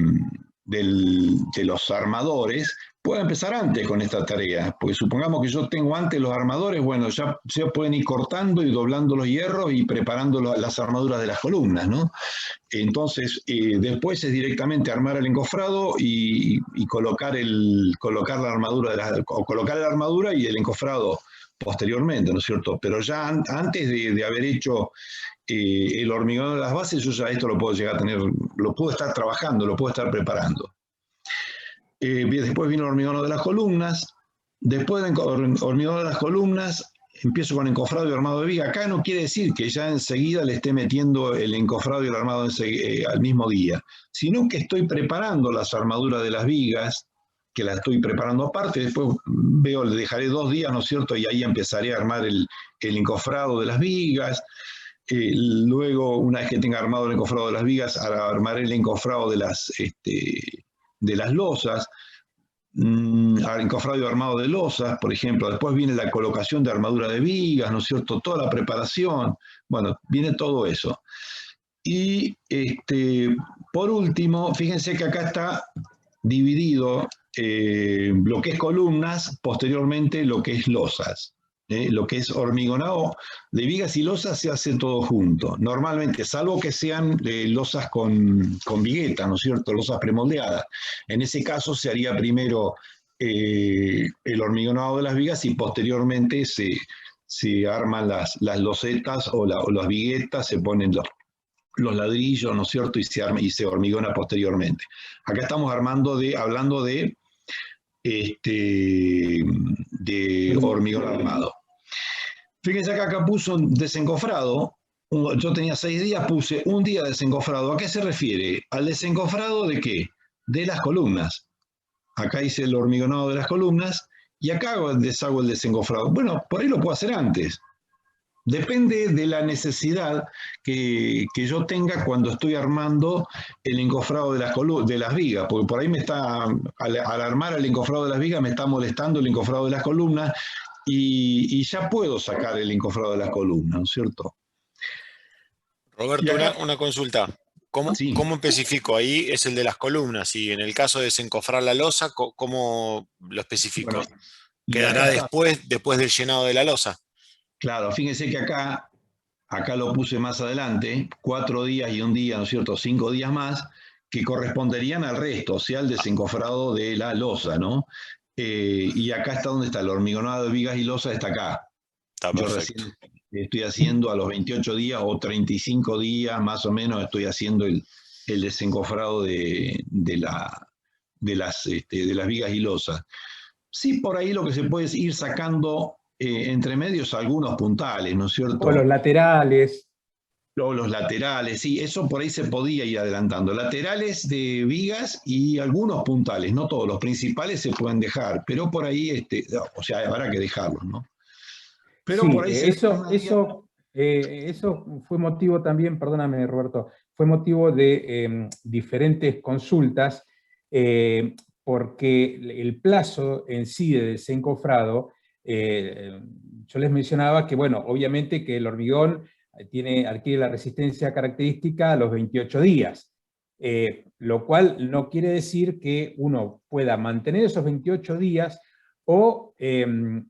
los armadores, pueda empezar antes con esta tarea, porque supongamos que yo tengo antes los armadores, bueno, ya se pueden ir cortando y doblando los hierros y preparando las armaduras de las columnas, ¿no? Entonces, después es directamente armar el encofrado y colocar la armadura, o colocar la armadura y el encofrado posteriormente, ¿no es cierto? Pero ya antes de haber hecho el hormigonado de las bases, yo ya esto lo puedo llegar a tener, lo puedo estar trabajando, lo puedo estar preparando. Después vino el hormigón de las columnas. Después del hormigón de las columnas, empiezo con encofrado y armado de viga. Acá no quiere decir que ya enseguida le esté metiendo el encofrado y el armado al mismo día, sino que estoy preparando las armaduras de las vigas, que las estoy preparando aparte. Después veo, le dejaré 2 días, ¿no es cierto? Y ahí empezaré a armar el encofrado de las vigas. Luego, una vez que tenga armado el encofrado de las vigas, armaré el encofrado de las losas, encofrado y armado de losas, por ejemplo. Después viene la colocación de armadura de vigas, ¿no es cierto? Toda la preparación. Bueno, viene todo eso. Y por último, fíjense que acá está dividido lo que es columnas, posteriormente lo que es losas. Lo que es hormigonado de vigas y losas se hace todo junto. Normalmente, salvo que sean losas con vigueta, ¿no es cierto? Losas premoldeadas. En ese caso se haría primero el hormigonado de las vigas y posteriormente se arman las losetas o las viguetas, se ponen los ladrillos, ¿no es cierto? Y se hormigona posteriormente. Acá estamos hablando de hormigón armado. Fíjense que acá puso un desencofrado. Yo tenía 6 días, puse un día desencofrado. ¿A qué se refiere? ¿Al desencofrado de qué? De las columnas. Acá hice el hormigonado de las columnas y acá deshago el desencofrado. Bueno, por ahí lo puedo hacer antes. Depende de la necesidad que yo tenga cuando estoy armando el encofrado de las vigas, porque por ahí al armar el encofrado de las vigas me está molestando el encofrado de las columnas y ya puedo sacar el encofrado de las columnas, ¿no es cierto? Roberto, una consulta. Sí. ¿Cómo especifico? Ahí es el de las columnas, y en el caso de desencofrar la losa, ¿cómo lo especifico? Bueno, ¿Quedará después del llenado de la losa? Claro, fíjense que acá lo puse más adelante, 4 días y 1 día, ¿no es cierto? 5 días más, que corresponderían al resto, o sea, al desencofrado de la losa, ¿no? Y acá está donde está el hormigonado de vigas y losa, está acá. Está Yo perfecto. recién estoy haciendo a los 28 días o 35 días más o menos, estoy haciendo el desencofrado de las vigas y losas. Sí, por ahí lo que se puede es ir sacando entre medios algunos puntales, ¿no es cierto? O los laterales. Los laterales, sí, eso por ahí se podía ir adelantando. Laterales de vigas y algunos puntales, no todos, los principales se pueden dejar, pero por ahí, o sea, habrá que dejarlos, ¿no? Pero Sí, por ahí eso fue motivo también, perdóname Roberto, fue motivo de diferentes consultas, porque el plazo en sí de desencofrado, yo les mencionaba que, bueno, obviamente que el hormigón adquiere la resistencia característica a los 28 días, lo cual no quiere decir que uno pueda mantener esos 28 días o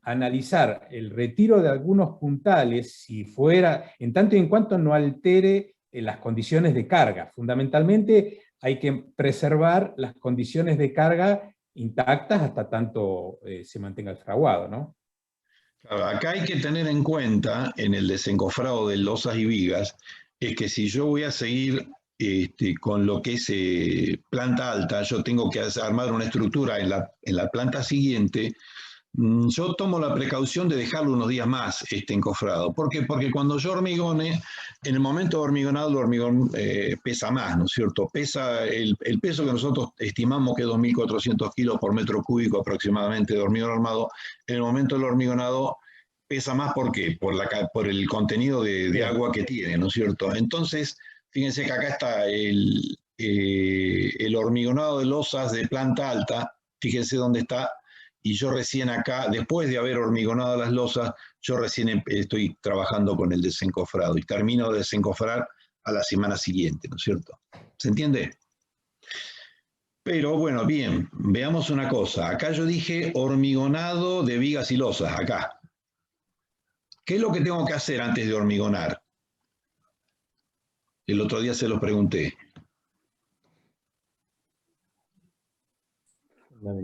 analizar el retiro de algunos puntales, si fuera, en tanto y en cuanto no altere las condiciones de carga. Fundamentalmente hay que preservar las condiciones de carga intactas hasta tanto se mantenga el fraguado, ¿no? Claro, acá hay que tener en cuenta, en el desencofrado de losas y vigas, es que si yo voy a seguir con lo que es planta alta, yo tengo que armar una estructura en la planta siguiente. Yo tomo la precaución de dejarlo unos días más encofrado. ¿Por qué? Porque cuando yo hormigone, en el momento de hormigonado, el hormigón pesa más, ¿no es cierto? Pesa el peso que nosotros estimamos que es 2.400 kilos por metro cúbico aproximadamente de hormigón armado. En el momento del hormigonado pesa más, ¿por qué? Por el contenido de agua que tiene, ¿no es cierto? Entonces, fíjense que acá está el hormigonado de losas de planta alta, fíjense dónde está. Y yo recién acá, después de haber hormigonado las losas, yo recién estoy trabajando con el desencofrado y termino de desencofrar a la semana siguiente, ¿no es cierto? ¿Se entiende? Pero bueno, bien, veamos una cosa. Acá yo dije hormigonado de vigas y losas, acá. ¿Qué es lo que tengo que hacer antes de hormigonar? El otro día se lo pregunté.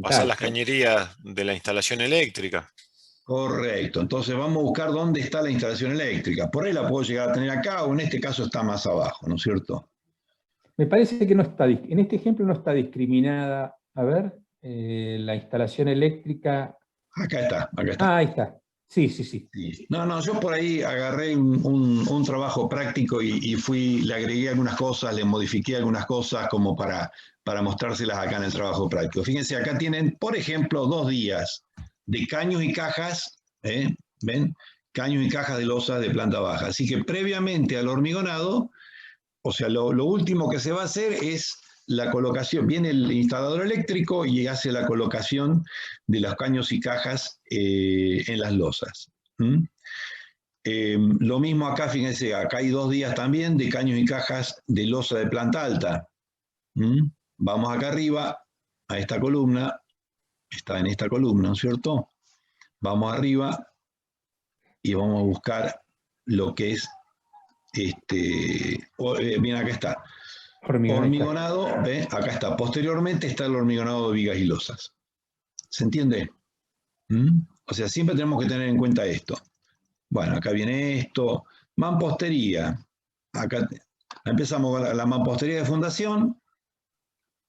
Pasar las cañerías de la instalación eléctrica. Correcto, entonces vamos a buscar dónde está la instalación eléctrica. Por ahí la puedo llegar a tener acá o en este caso está más abajo, ¿no es cierto? Me parece que no está, en este ejemplo no está discriminada, a ver, la instalación eléctrica. Acá está, acá está. Ah, ahí está. Sí, sí, sí. Sí. No, yo por ahí agarré un trabajo práctico y le agregué algunas cosas, le modifiqué algunas cosas como para mostrárselas acá en el trabajo práctico. Fíjense, acá tienen, por ejemplo, 2 días de caños y cajas, ¿ven? Caños y cajas de losa de planta baja. Así que previamente al hormigonado, o sea, lo último que se va a hacer es la colocación. Viene el instalador eléctrico y hace la colocación de los caños y cajas en las losas. Lo mismo acá, fíjense, acá hay 2 días también de caños y cajas de losa de planta alta. Vamos acá arriba, a esta columna, está en esta columna, ¿no es cierto? Vamos arriba y vamos a buscar lo que es, bien, acá está. Hormigonado, ¿ve? Acá está. Posteriormente está el hormigonado de vigas y losas. ¿Se entiende? O sea, siempre tenemos que tener en cuenta esto. Bueno, acá viene esto. Mampostería. Acá empezamos con la mampostería de fundación.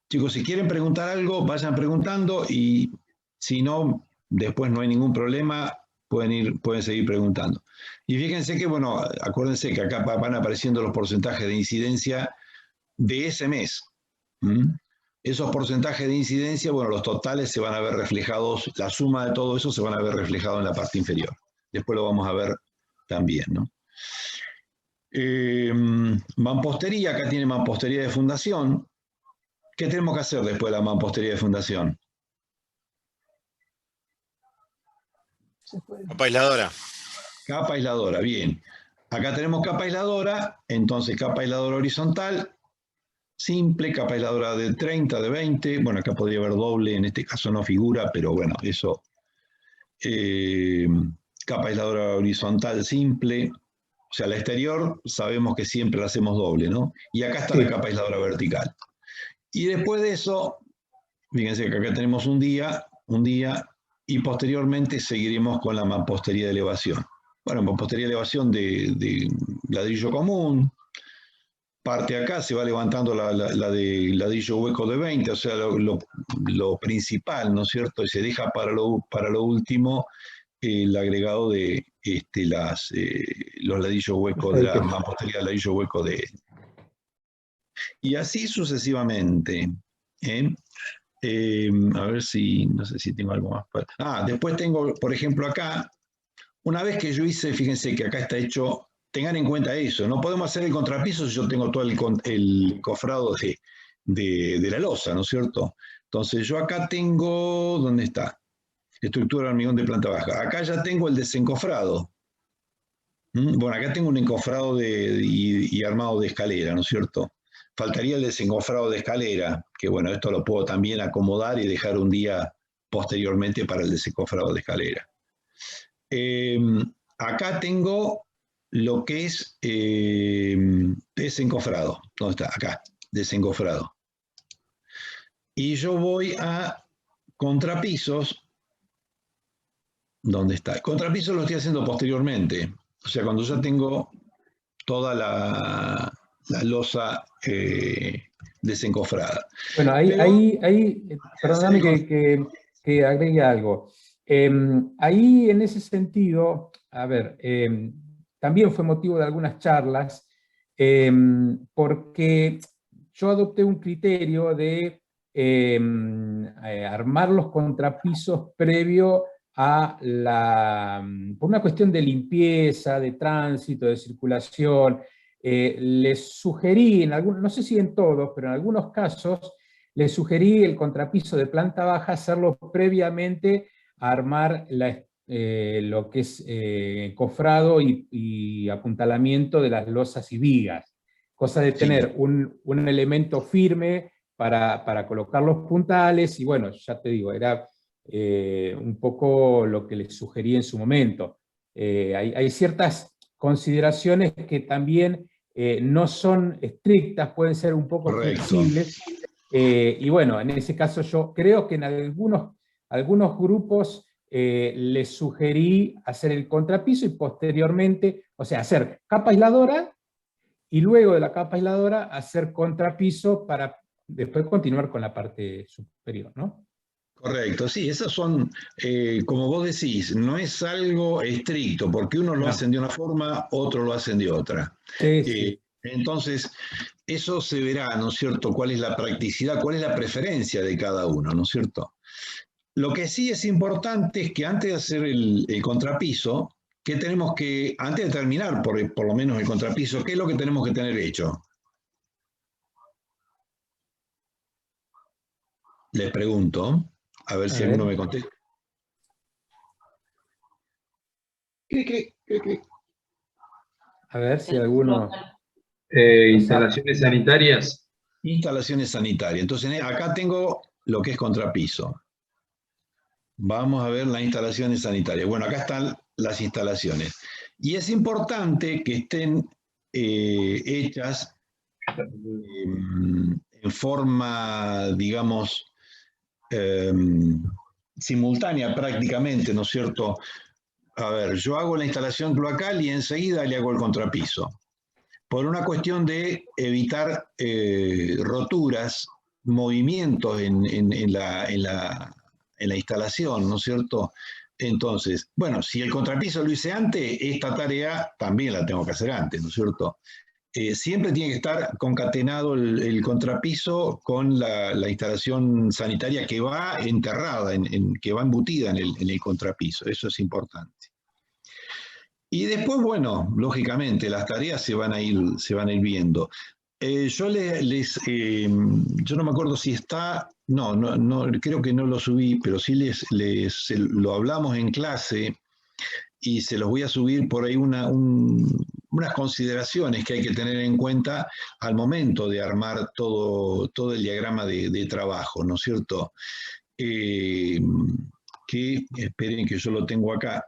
Chicos, si quieren preguntar algo, vayan preguntando y si no, después no hay ningún problema, pueden seguir preguntando. Y fíjense que, bueno, acuérdense que acá van apareciendo los porcentajes de incidencia de ese mes. Esos porcentajes de incidencia, bueno, los totales se van a ver reflejados, la suma de todo eso se van a ver reflejado en la parte inferior. Después lo vamos a ver también, ¿no? Mampostería, acá tiene mampostería de fundación. ¿Qué tenemos que hacer después de la mampostería de fundación? Capa aisladora. Capa aisladora, bien. Acá tenemos capa aisladora, entonces capa aisladora horizontal, simple, capa aisladora de 30, de 20, bueno, acá podría haber doble, en este caso no figura, pero bueno, eso. Capa aisladora horizontal simple, o sea, la exterior sabemos que siempre la hacemos doble, ¿no? Y acá está la capa aisladora vertical. Y después de eso, fíjense que acá tenemos un día, y posteriormente seguiremos con la mampostería de elevación. Bueno, mampostería de elevación de ladrillo común. Parte acá se va levantando la de ladrillo hueco de 20, o sea, lo principal, ¿no es cierto? Y se deja para lo último el agregado de los ladrillos huecos de la mampostería de ladrillo hueco de... Y así sucesivamente. A ver si, no sé si tengo algo más. Después tengo, por ejemplo, acá, una vez que yo hice, fíjense que acá está hecho, tengan en cuenta eso, no podemos hacer el contrapiso si yo tengo todo el cofrado de la losa, ¿no es cierto? Entonces yo acá tengo, ¿dónde está? Estructura de hormigón de planta baja. Acá ya tengo el desencofrado. Bueno, acá tengo un encofrado y armado de escalera, ¿no es cierto? Faltaría el desencofrado de escalera, que bueno, esto lo puedo también acomodar y dejar un día posteriormente para el desencofrado de escalera. Acá tengo lo que es desencofrado. ¿Dónde está? Acá, desencofrado. Y yo voy a contrapisos. ¿Dónde está? Contrapisos lo estoy haciendo posteriormente. O sea, cuando ya tengo toda la losa desencofrada. Bueno, ahí perdóname que agregue algo. Ahí en ese sentido, a ver, también fue motivo de algunas charlas, porque yo adopté un criterio de armar los contrapisos previo a por una cuestión de limpieza, de tránsito, de circulación. Les sugerí, no sé si en todos, pero en algunos casos, les sugerí el contrapiso de planta baja, hacerlo previamente a armar lo que es cofrado y apuntalamiento de las losas y vigas. Cosa de tener un elemento firme para colocar los puntales, y bueno, ya te digo, era un poco lo que les sugerí en su momento. Hay ciertas consideraciones que también no son estrictas, pueden ser un poco flexibles, y bueno, en ese caso yo creo que en algunos grupos les sugerí hacer el contrapiso y posteriormente, o sea, hacer capa aisladora y luego de la capa aisladora hacer contrapiso para después continuar con la parte superior, ¿no? Correcto, sí, esas son, como vos decís, no es algo estricto, porque unos lo No. hacen de una forma, otros lo hacen de otra. Sí, sí. Entonces, eso se verá, ¿no es cierto?, cuál es la practicidad, cuál es la preferencia de cada uno, ¿no es cierto? Lo que sí es importante es que antes de hacer el contrapiso, ¿qué tenemos que, antes de terminar por lo menos el contrapiso, qué es lo que tenemos que tener hecho? Les pregunto, a ver si alguno me contesta. ¿Qué? A ver si alguno... Instalaciones sanitarias. Instalaciones sanitarias. Entonces, acá tengo lo que es contrapiso. Vamos a ver las instalaciones sanitarias. Bueno, acá están las instalaciones. Y es importante que estén hechas en forma, digamos, simultánea prácticamente, ¿no es cierto? A ver, yo hago la instalación cloacal y enseguida le hago el contrapiso. Por una cuestión de evitar roturas, movimientos en la instalación, ¿no es cierto? Entonces, bueno, si el contrapiso lo hice antes, esta tarea también la tengo que hacer antes, ¿no es cierto? Siempre tiene que estar concatenado el contrapiso con la instalación sanitaria que va enterrada, que va embutida en el contrapiso, eso es importante. Y después, bueno, lógicamente, las tareas se van a ir viendo. Yo no me acuerdo si está, no, creo que no lo subí, pero sí lo hablamos en clase y se los voy a subir por ahí unas consideraciones que hay que tener en cuenta al momento de armar todo el diagrama de trabajo, ¿no es cierto? Esperen que yo lo tengo acá.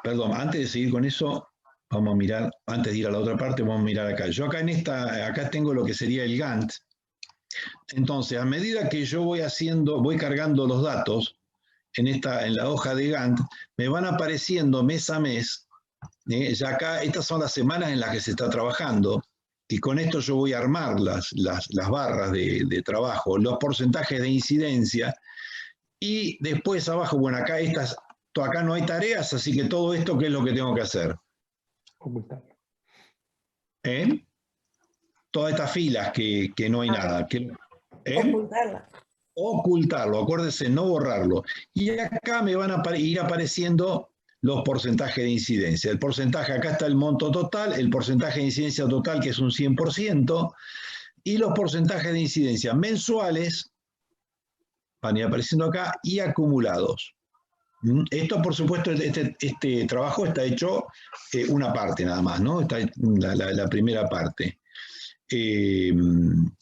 Perdón, antes de seguir con eso, vamos a mirar, antes de ir a la otra parte, vamos a mirar acá. Yo acá tengo lo que sería el Gantt. Entonces, a medida que yo voy cargando los datos en la hoja de Gantt, me van apareciendo mes a mes. Ya acá, estas son las semanas en las que se está trabajando, y con esto yo voy a armar las barras de trabajo, los porcentajes de incidencia, y después abajo, bueno, acá no hay tareas, así que todo esto, ¿qué es lo que tengo que hacer? Ocultarlo. Todas estas filas que no hay nada. Ocultarla. Ocultarlo, acuérdense, no borrarlo. Y acá me van a ir apareciendo los porcentajes de incidencia. El porcentaje, acá está el monto total, el porcentaje de incidencia total, que es un 100%, y los porcentajes de incidencia mensuales van a ir apareciendo acá y acumulados. Esto, por supuesto, este trabajo está hecho una parte nada más, ¿no? Está la primera parte,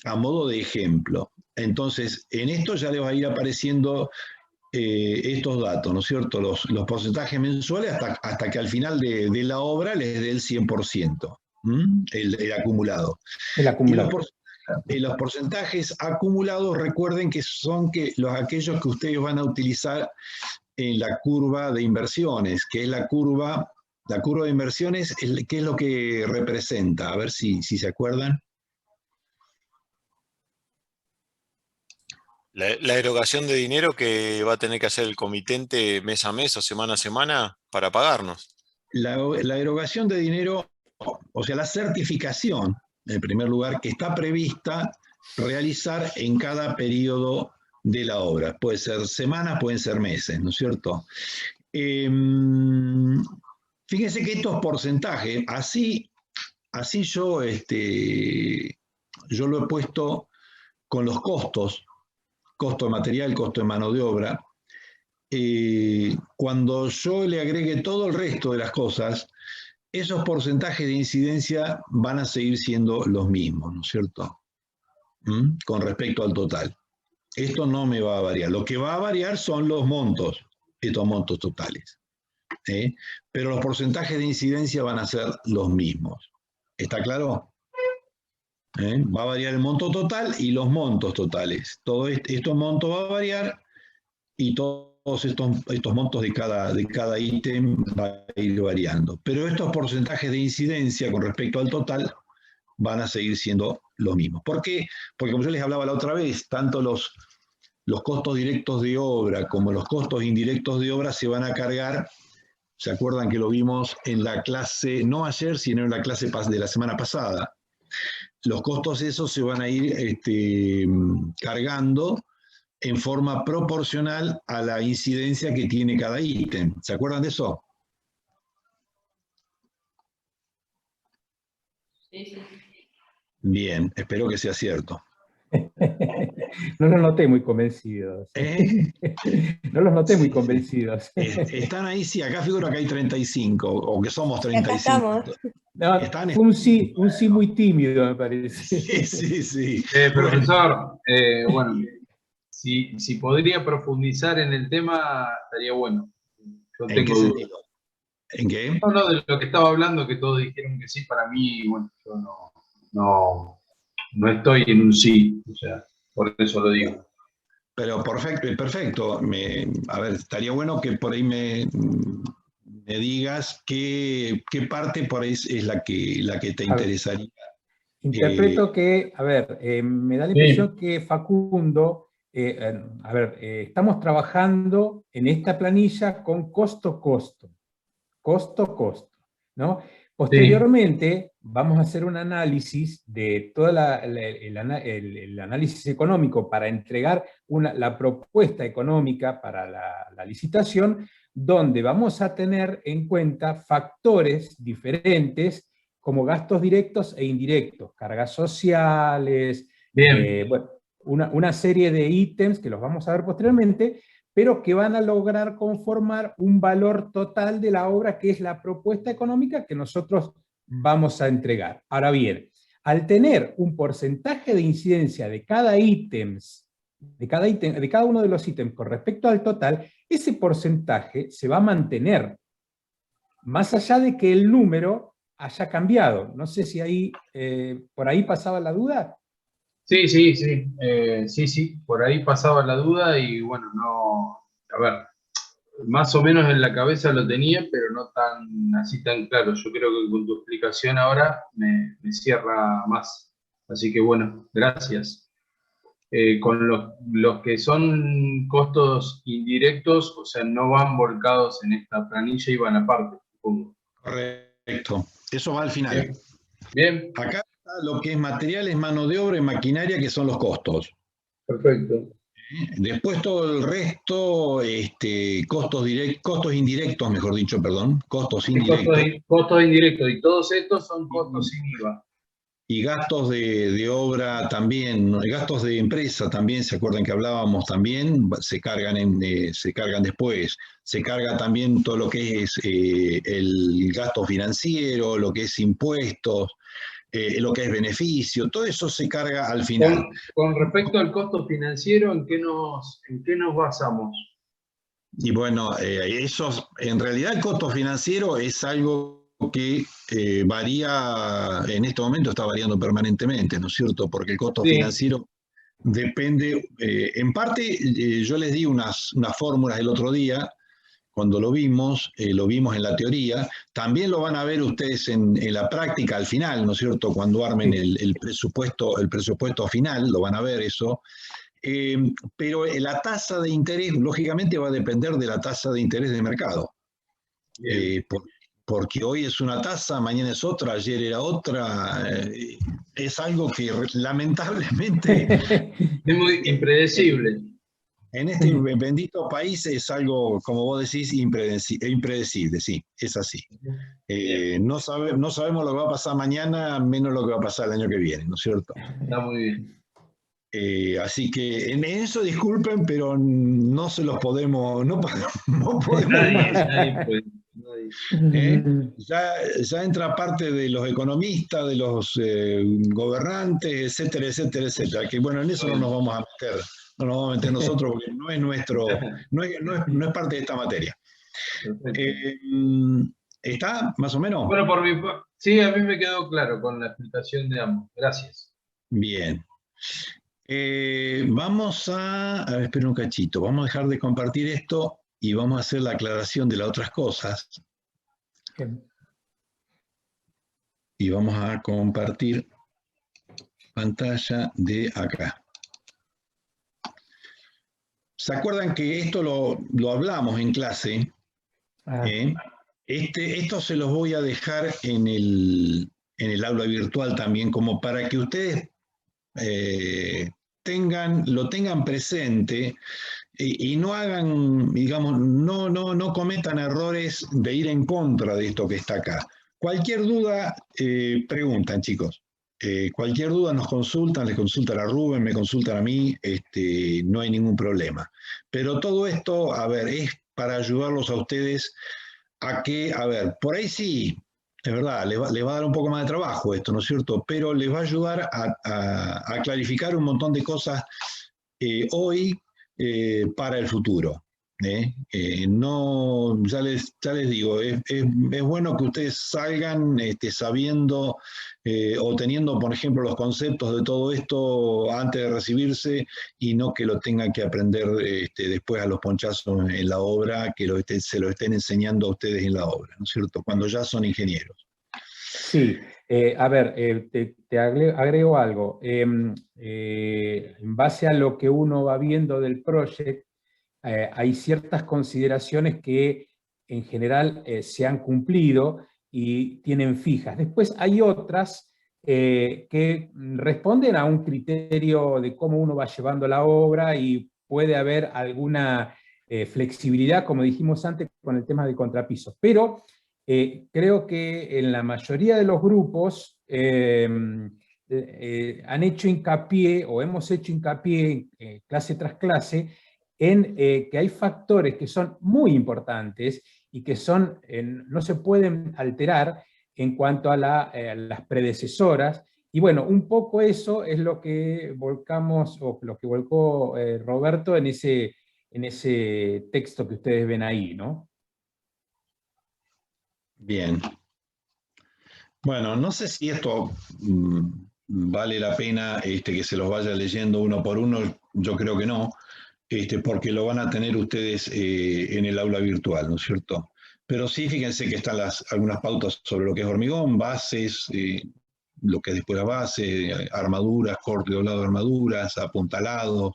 a modo de ejemplo. Entonces, en esto ya les va a ir apareciendo estos datos, ¿no es cierto? Los porcentajes mensuales hasta que al final de la obra les dé el 100%, el acumulado. El acumulado. Y los porcentajes acumulados, recuerden que son aquellos que ustedes van a utilizar en la curva de inversiones, que es la curva de inversiones, ¿qué es lo que representa? A ver si se acuerdan. La erogación de dinero que va a tener que hacer el comitente mes a mes o semana a semana para pagarnos. La erogación de dinero, o sea, la certificación, en primer lugar, que está prevista realizar en cada periodo de la obra. Puede ser semanas, pueden ser meses, ¿no es cierto? Fíjense que estos porcentajes, así yo lo he puesto con los costos, costo de material, costo de mano de obra. Cuando yo le agregue todo el resto de las cosas, esos porcentajes de incidencia van a seguir siendo los mismos, ¿no es cierto? Con respecto al total. Esto no me va a variar. Lo que va a variar son los montos, estos montos totales. Pero los porcentajes de incidencia van a ser los mismos. ¿Está claro? Va a variar el monto total y los montos totales. Todo estos montos va a variar y todos estos montos de cada ítem va a ir variando. Pero estos porcentajes de incidencia con respecto al total van a seguir siendo los mismos. ¿Por qué? Porque como yo les hablaba la otra vez, tanto los costos directos de obra como los costos indirectos de obra se van a cargar. ¿Se acuerdan que lo vimos en la clase, no ayer, sino en la clase de la semana pasada? Los costos esos se van a ir cargando en forma proporcional a la incidencia que tiene cada ítem. ¿Se acuerdan de eso? Sí, sí. Bien, espero que sea cierto. No los noté muy convencidos. No los noté muy convencidos. Están ahí, sí, acá figura que hay 35, o que somos Acá 35. estamos. No, fue un sí muy tímido, me parece. Sí. Profesor, bueno, si podría profundizar en el tema, estaría bueno. Yo ¿En tengo qué dudas. sentido? ¿En qué? No, de lo que estaba hablando, que todos dijeron que sí, para mí, bueno, yo no estoy en un sí, o sea, por eso lo digo. Pero perfecto. A ver, estaría bueno que por ahí me digas qué parte por ahí es la que te interesaría. Interpreto que, a ver, me da la impresión que Facundo, estamos trabajando en esta planilla con costo-costo, ¿no? Posteriormente vamos a hacer un análisis de todo el análisis económico para entregar la propuesta económica para la licitación, donde vamos a tener en cuenta factores diferentes como gastos directos e indirectos, cargas sociales, bueno, una serie de ítems que los vamos a ver posteriormente, pero que van a lograr conformar un valor total de la obra, que es la propuesta económica que nosotros vamos a entregar. Ahora bien, al tener un porcentaje de incidencia de cada uno de los ítems con respecto al total, ese porcentaje se va a mantener, más allá de que el número haya cambiado. No sé si ahí, por ahí pasaba la duda. Sí, por ahí pasaba la duda y bueno, a ver, más o menos en la cabeza lo tenía, pero no así tan claro. Yo creo que con tu explicación ahora me cierra más. Así que bueno, gracias. Con los que son costos indirectos, o sea, no van volcados en esta planilla y van aparte, supongo. Correcto. Eso va al final. Bien. Acá está lo que es materiales, mano de obra y maquinaria, que son los costos. Perfecto. Después todo el resto, costos indirectos, mejor dicho, perdón, costos indirectos. Costos indirectos, y todos estos son costos sin IVA. Y gastos de obra también, ¿no? Gastos de empresa también, ¿se acuerdan que hablábamos también? Se cargan después. Se carga también todo lo que es el gasto financiero, lo que es impuestos, lo que es beneficio, todo eso se carga al final. Con respecto al costo financiero, ¿en qué nos basamos? Y bueno, en realidad el costo financiero es algo que varía, en este momento está variando permanentemente, ¿no es cierto? Porque el costo financiero depende, en parte, yo les di unas fórmulas el otro día, cuando lo vimos en la teoría, también lo van a ver ustedes en la práctica al final, ¿no es cierto? Cuando armen el presupuesto final, lo van a ver eso. Pero la tasa de interés, lógicamente, va a depender de la tasa de interés de mercado. Porque hoy es una tasa, mañana es otra, ayer era otra. Es algo que lamentablemente es muy impredecible. En este bendito país es algo, como vos decís, impredecible, sí, es así. No sabemos lo que va a pasar mañana, menos lo que va a pasar el año que viene, ¿no es cierto? Está muy bien. Así que en eso disculpen, pero no se los podemos, no podemos. Nadie puede. Ya entra parte de los economistas, de los gobernantes, etcétera, etcétera, etcétera. Que bueno, en eso no nos vamos a meter. No nos vamos a meter nosotros porque no es parte de esta materia. ¿Está más o menos? Bueno, sí, a mí me quedó claro con la explicación de ambos. Gracias. Bien. Vamos a ver, espera un cachito, vamos a dejar de compartir esto y vamos a hacer la aclaración de las otras cosas. Bien. Y vamos a compartir pantalla de acá. ¿Se acuerdan que esto lo hablamos en clase? Esto se los voy a dejar en el aula virtual también, como para que ustedes lo tengan presente y no hagan, digamos, no cometan errores de ir en contra de esto que está acá. Cualquier duda, preguntan, chicos. Cualquier duda nos consultan, les consultan a Rubén, me consultan a mí, no hay ningún problema. Pero todo esto, a ver, es para ayudarlos a ustedes a que, a ver, por ahí sí, es verdad, les va a dar un poco más de trabajo esto, ¿no es cierto? Pero les va a ayudar a clarificar un montón de cosas hoy para el futuro. No, ya les digo, es bueno que ustedes salgan sabiendo o teniendo, por ejemplo, los conceptos de todo esto antes de recibirse y no que lo tengan que aprender después a los ponchazos en la obra, que se lo estén enseñando a ustedes en la obra, ¿no es cierto? Cuando ya son ingenieros. Sí, a ver, te agrego algo. En base a lo que uno va viendo del proyecto, hay ciertas consideraciones que en general se han cumplido y tienen fijas. Después hay otras que responden a un criterio de cómo uno va llevando la obra y puede haber alguna flexibilidad, como dijimos antes, con el tema de contrapisos. Pero creo que en la mayoría de los grupos han hecho hincapié, o hemos hecho hincapié clase tras clase, en que hay factores que son muy importantes y que no se pueden alterar en cuanto a las predecesoras. Y bueno, un poco eso es lo que volcamos, o lo que volcó Roberto en ese texto que ustedes ven ahí, ¿no? Bien. Bueno, no sé si esto vale la pena que se los vaya leyendo uno por uno, yo creo que no, porque lo van a tener ustedes en el aula virtual, ¿no es cierto? Pero sí, fíjense que están algunas pautas sobre lo que es hormigón, bases, lo que es después la base, armaduras, corte y doblado de armaduras, apuntalados,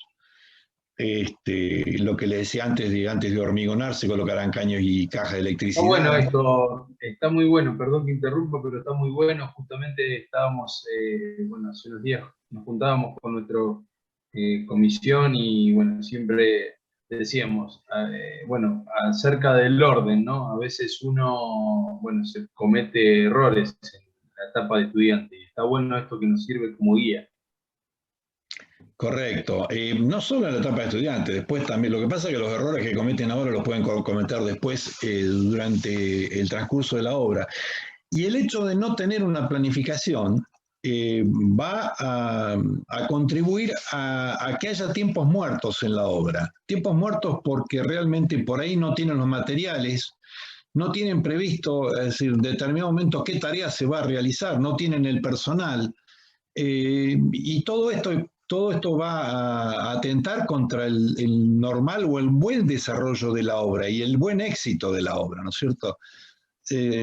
lo que le decía antes de hormigonar, se colocarán caños y cajas de electricidad. Está bueno esto, está muy bueno, perdón que interrumpa, pero está muy bueno. Justamente estábamos, bueno, hace unos días nos juntábamos con nuestra comisión y bueno, siempre decíamos, bueno, acerca del orden, ¿no? A veces uno, bueno, se comete errores en la etapa de estudiante y está bueno esto que nos sirve como guía. Correcto. No solo en la etapa de estudiante, después también. Lo que pasa es que los errores que cometen ahora los pueden cometer después durante el transcurso de la obra. Y el hecho de no tener una planificación va a contribuir a que haya tiempos muertos en la obra. Tiempos muertos porque realmente por ahí no tienen los materiales, no tienen previsto, es decir, en determinado momento qué tarea se va a realizar, no tienen el personal. Y todo esto va a atentar contra el normal o el buen desarrollo de la obra y el buen éxito de la obra, ¿no es cierto?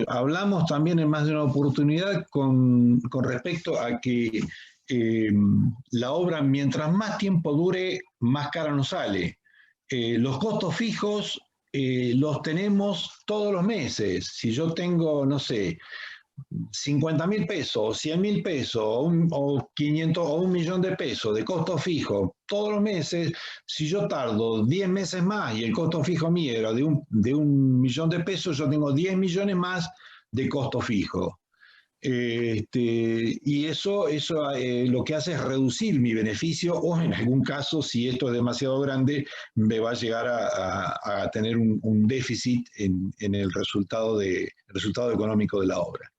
Hablamos también en más de una oportunidad con respecto a que la obra, mientras más tiempo dure, más cara nos sale. Los costos fijos los tenemos todos los meses. Si yo tengo, no sé, 50.000 pesos, 100.000 pesos, o 500 o 1.000.000 de pesos de costo fijo todos los meses, si yo tardo 10 meses más y el costo fijo mío era de 1.000.000 de pesos, yo tengo 10 millones más de costo fijo. Y eso lo que hace es reducir mi beneficio, o en algún caso, si esto es demasiado grande, me va a llegar a tener un déficit en el resultado económico de la obra.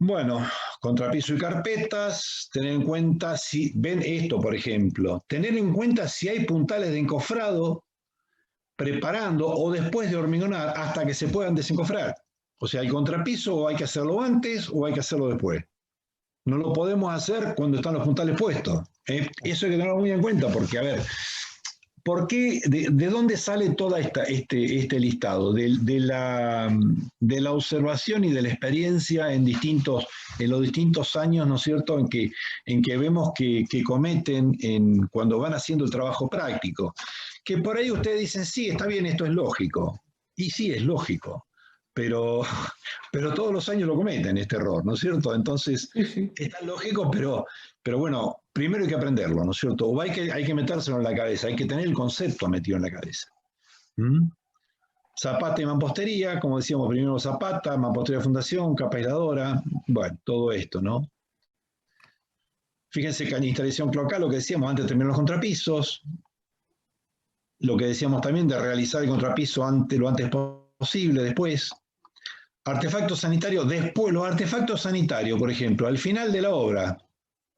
Bueno, contrapiso y carpetas, tener en cuenta si ven esto, por ejemplo, tener en cuenta si hay puntales de encofrado preparando o después de hormigonar hasta que se puedan desencofrar. O sea, el contrapiso hay que hacerlo antes o hay que hacerlo después. No lo podemos hacer cuando están los puntales puestos. Eso hay que tenerlo muy en cuenta, porque, a ver, ¿por qué, de dónde sale todo este listado? De la observación y de la experiencia en los distintos años, ¿no es cierto?, en que vemos que cometen cuando van haciendo el trabajo práctico. Que por ahí ustedes dicen, sí, está bien, esto es lógico. Y sí, es lógico. Pero todos los años lo cometen este error, ¿no es cierto? Entonces, Sí. es tan lógico, pero bueno, primero hay que aprenderlo, ¿no es cierto? O hay que metérselo en la cabeza, hay que tener el concepto metido en la cabeza. Zapata y mampostería, como decíamos, primero zapata, mampostería de fundación, capa aisladora, bueno, todo esto, ¿no? Fíjense que en instalación cloacal, lo que decíamos antes de terminar los contrapisos, lo que decíamos también de realizar el contrapiso lo antes posible, después. Artefactos sanitarios, después, los artefactos sanitarios, por ejemplo, al final de la obra,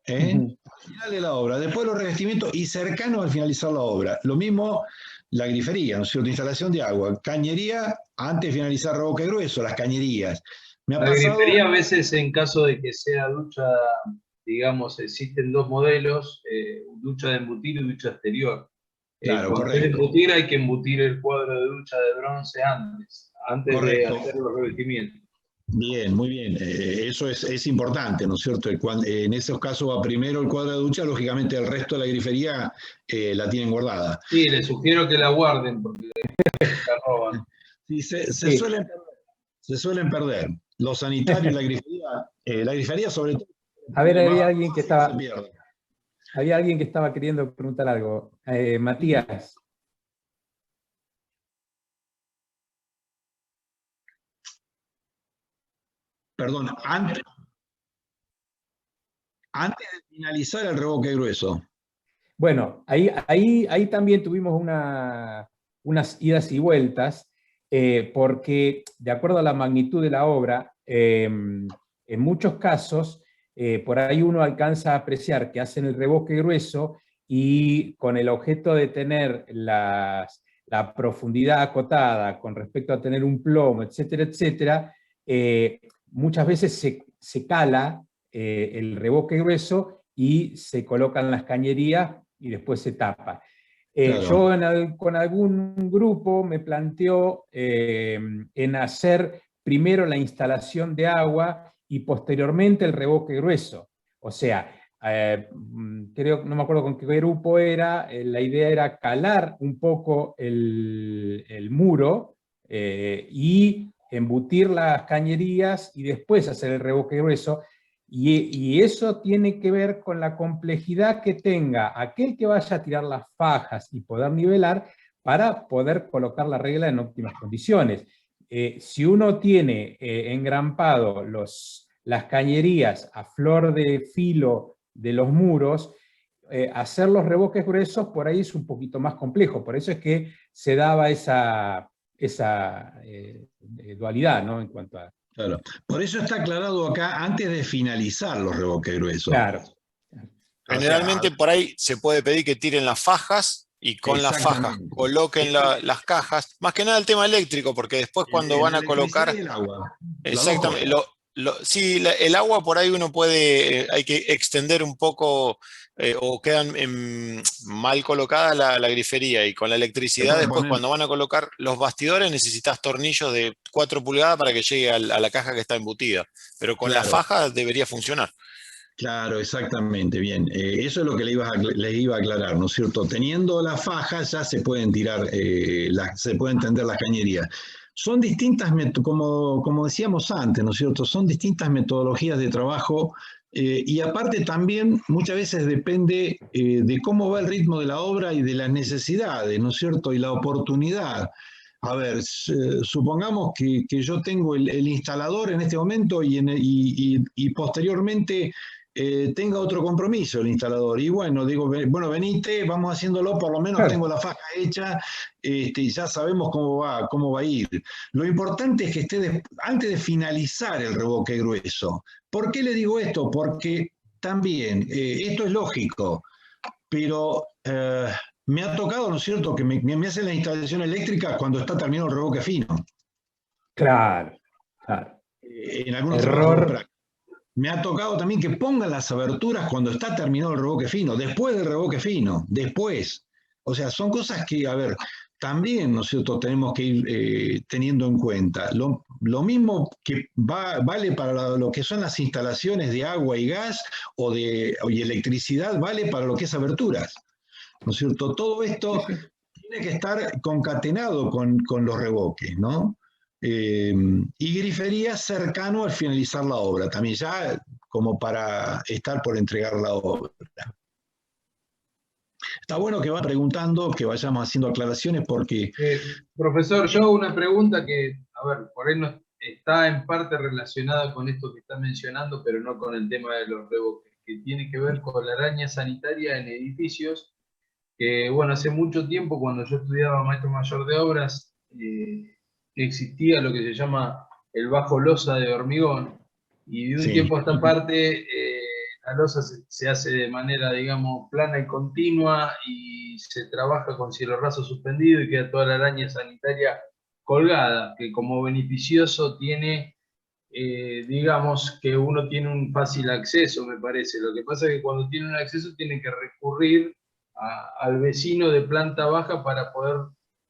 al final de la obra, después los revestimientos y cercanos al finalizar la obra. Lo mismo la grifería, ¿no es cierto? Instalación de agua, cañería, antes de finalizar revoque grueso, las cañerías. La grifería a veces, en caso de que sea ducha, digamos, existen dos modelos, ducha de embutir y ducha exterior. Claro, Cuando correcto. es embutir, hay que embutir el cuadro de ducha de bronce antes Correcto. de hacer los revestimientos. Bien, muy bien. Eso es importante, ¿no es cierto? En esos casos va primero el cuadro de ducha, lógicamente el resto de la grifería la tienen guardada. Sí, les sugiero que la guarden porque la roban. Sí, se suelen perder. Los sanitarios, la grifería sobre todo. A ver, había alguien que se pierde. Había alguien que estaba queriendo preguntar algo. Matías. Perdón, antes de finalizar el revoque grueso. Bueno, ahí también tuvimos unas idas y vueltas, porque de acuerdo a la magnitud de la obra, en muchos casos, por ahí uno alcanza a apreciar que hacen el revoque grueso y con el objeto de tener la profundidad acotada con respecto a tener un plomo, etcétera, etcétera, muchas veces se cala el revoque grueso y se colocan las cañerías y después se tapa. Claro. Yo con algún grupo me planteo en hacer primero la instalación de agua y posteriormente el revoque grueso. O sea, no me acuerdo con qué grupo era, la idea era calar un poco el muro y embutir las cañerías y después hacer el revoque grueso. Y eso tiene que ver con la complejidad que tenga aquel que vaya a tirar las fajas y poder nivelar para poder colocar la regla en óptimas condiciones. Si uno tiene engrampado las cañerías a flor de filo de los muros, hacer los revoques gruesos por ahí es un poquito más complejo. Por eso es que se daba esa dualidad, ¿no? En cuanto a... Claro. Por eso está aclarado acá antes de finalizar los revoques gruesos. Claro. Generalmente por ahí se puede pedir que tiren las fajas y con las fajas coloquen las cajas. Más que nada el tema eléctrico, porque después cuando van a colocar... El agua. Exactamente. Sí, el agua por ahí uno puede, hay que extender un poco o quedan mal colocada la grifería, y con la electricidad después cuando van a colocar los bastidores necesitas tornillos de 4 pulgadas para que llegue a la caja que está embutida, pero con la faja debería funcionar. Claro, exactamente, bien. Eso es lo que les iba a aclarar, ¿no es cierto? Teniendo la faja ya se pueden tirar, se pueden tender las cañerías. Son distintas, como decíamos antes, ¿no es cierto? Son distintas metodologías de trabajo y aparte también muchas veces depende de cómo va el ritmo de la obra y de las necesidades, ¿no es cierto? Y la oportunidad. A ver, supongamos que yo tengo el instalador en este momento y posteriormente tenga otro compromiso el instalador. Y bueno, digo, bueno, venite, vamos haciéndolo, por lo menos tengo la faja hecha y ya sabemos cómo va a ir. Lo importante es que esté antes de finalizar el revoque grueso. ¿Por qué le digo esto? Porque también, esto es lógico, pero... me ha tocado, ¿no es cierto?, que me hacen la instalación eléctrica cuando está terminado el revoque fino. Claro, claro. En algunos trabajos prácticos. Me ha tocado también que pongan las aberturas cuando está terminado el revoque fino, después del revoque fino, después. O sea, son cosas que, a ver, también nosotros tenemos que ir teniendo en cuenta. Lo mismo que vale para lo que son las instalaciones de agua y gas y electricidad, vale para lo que es aberturas. ¿No es cierto? Todo esto tiene que estar concatenado con los revoques, ¿no? Y grifería cercano al finalizar la obra, también ya como para estar por entregar la obra. Está bueno que va preguntando, que vayamos haciendo aclaraciones porque... Profesor, yo hago una pregunta que, a ver, por ahí no está en parte relacionada con esto que está mencionando, pero no con el tema de los revoques, que tiene que ver con la araña sanitaria en edificios, que bueno, hace mucho tiempo cuando yo estudiaba maestro mayor de obras, existía lo que se llama el bajo losa de hormigón, y de un tiempo a esta parte la losa se hace de manera, digamos, plana y continua, y se trabaja con cielo raso suspendido y queda toda la araña sanitaria colgada, que como beneficioso tiene, digamos, que uno tiene un fácil acceso, me parece. Lo que pasa es que cuando tiene un acceso tiene que recurrir al vecino de planta baja para poder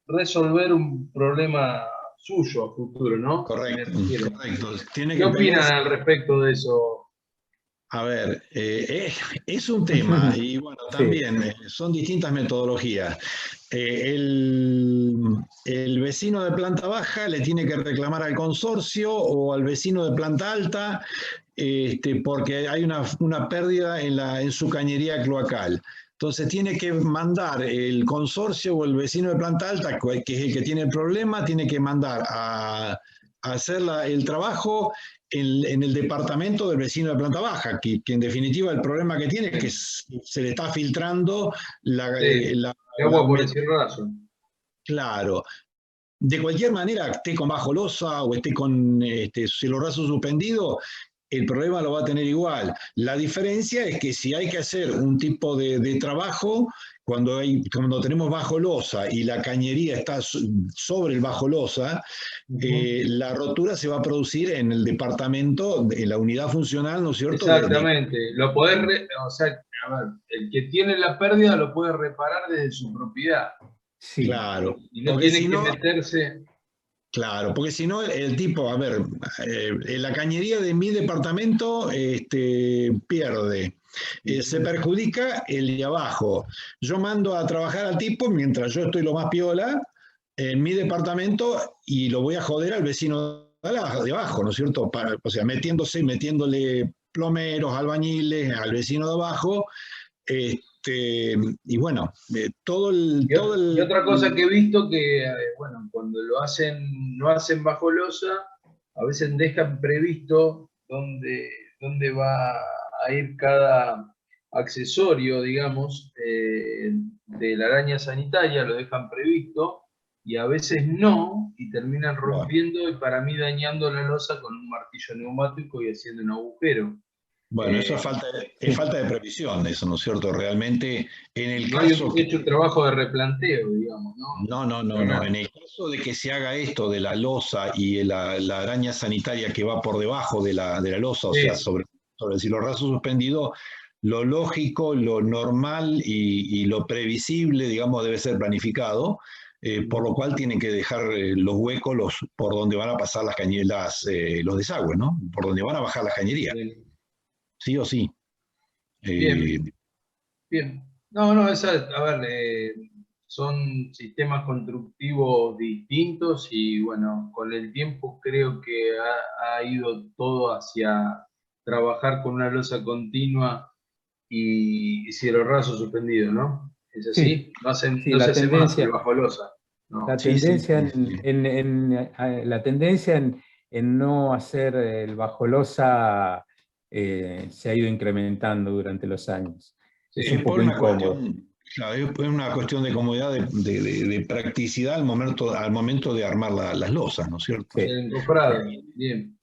resolver un problema suyo a futuro, ¿no? Correcto, correcto. ¿Qué opinan al respecto de eso? A ver, es un tema y bueno, también son distintas metodologías. El vecino de planta baja le tiene que reclamar al consorcio o al vecino de planta alta porque hay una pérdida en su cañería cloacal. Entonces tiene que mandar el consorcio o el vecino de planta alta, que es el que tiene el problema, tiene que mandar a hacer el trabajo en el departamento del vecino de planta baja, que en definitiva el problema que tiene es que se le está filtrando el agua por el cielo raso. Claro. De cualquier manera, esté con bajo losa o esté con cielo raso suspendido, el problema lo va a tener igual. La diferencia es que si hay que hacer un tipo de trabajo, cuando tenemos bajo losa y la cañería está sobre el bajo losa, la rotura se va a producir en el departamento, en la unidad funcional, ¿no es cierto? Exactamente. Lo podés, o sea, a ver, el que tiene la pérdida lo puede reparar desde su propiedad. Sí. Claro. Y no tiene que meterse... Claro, porque si no, el tipo, a ver, la cañería de mi departamento pierde, se perjudica el de abajo. Yo mando a trabajar al tipo mientras yo estoy lo más piola en mi departamento y lo voy a joder al vecino de abajo, ¿no es cierto? O sea, metiéndole plomeros, albañiles al vecino de abajo. Y bueno, Y otra cosa que he visto que, bueno, cuando lo hacen bajo losa, a veces dejan previsto dónde va a ir cada accesorio, digamos, de la araña sanitaria, lo dejan previsto, y a veces no, y terminan rompiendo y para mí dañando la losa con un martillo neumático y haciendo un agujero. Bueno, eso es falta de previsión, eso, ¿no es cierto? Realmente, en el no caso... hay hecho un trabajo de replanteo, digamos, ¿no? No. En el caso de que se haga esto de la losa y la araña sanitaria que va por debajo de la losa, o sea, sobre el cielo raso suspendido, lo lógico, lo normal y lo previsible, digamos, debe ser planificado, por lo cual tienen que dejar los huecos por donde van a pasar los desagües, ¿no? Por donde van a bajar las cañerías. Sí o sí. Bien. No, a ver, son sistemas constructivos distintos y bueno, con el tiempo creo que ha ido todo hacia trabajar con una losa continua y cielo raso suspendido, ¿no? ¿Es así? Sí. No se hace más el bajo losa. ¿no? La tendencia en no hacer el bajo losa se ha ido incrementando durante los años. Sí, es un poco incómodo. Es una cuestión de comodidad, de practicidad al momento de armar las losas, ¿no es cierto? Sí. El encofrado, bien.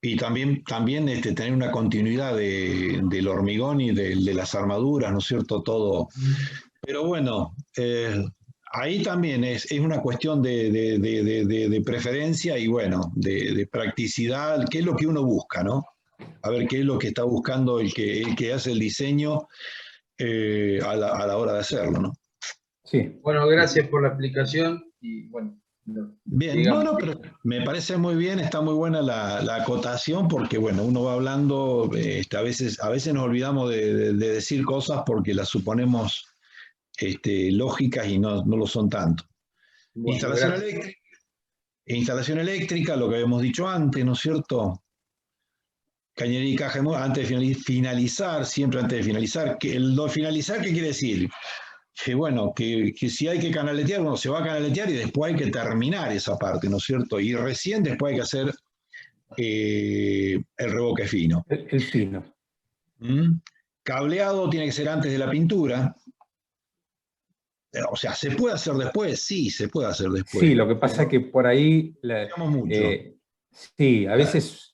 Y también tener una continuidad del hormigón y de las armaduras, ¿no es cierto? Todo. Pero bueno, ahí también es una cuestión de preferencia y bueno, de practicidad, qué es lo que uno busca, ¿no? A ver qué es lo que está buscando el que hace el diseño a la hora de hacerlo, ¿no? Sí. Bueno, gracias por la explicación y bueno, Bien, digamos. no, pero me parece muy bien, está muy buena la acotación porque, bueno, uno va hablando, a veces nos olvidamos de decir cosas porque las suponemos lógicas y no lo son tanto. Bueno, Instalación eléctrica, lo que habíamos dicho antes, ¿no es cierto? Cañería y caja, antes de finalizar, siempre antes de finalizar. Finalizar, ¿qué quiere decir? Que bueno, que si hay que canaletear, bueno, se va a canaletear y después hay que terminar esa parte, ¿no es cierto? Y recién después hay que hacer el revoque fino. El fino. Cableado tiene que ser antes de la pintura. O sea, ¿se puede hacer después? Sí, se puede hacer después. Sí, lo que pasa es que por ahí, mucho. sí, a veces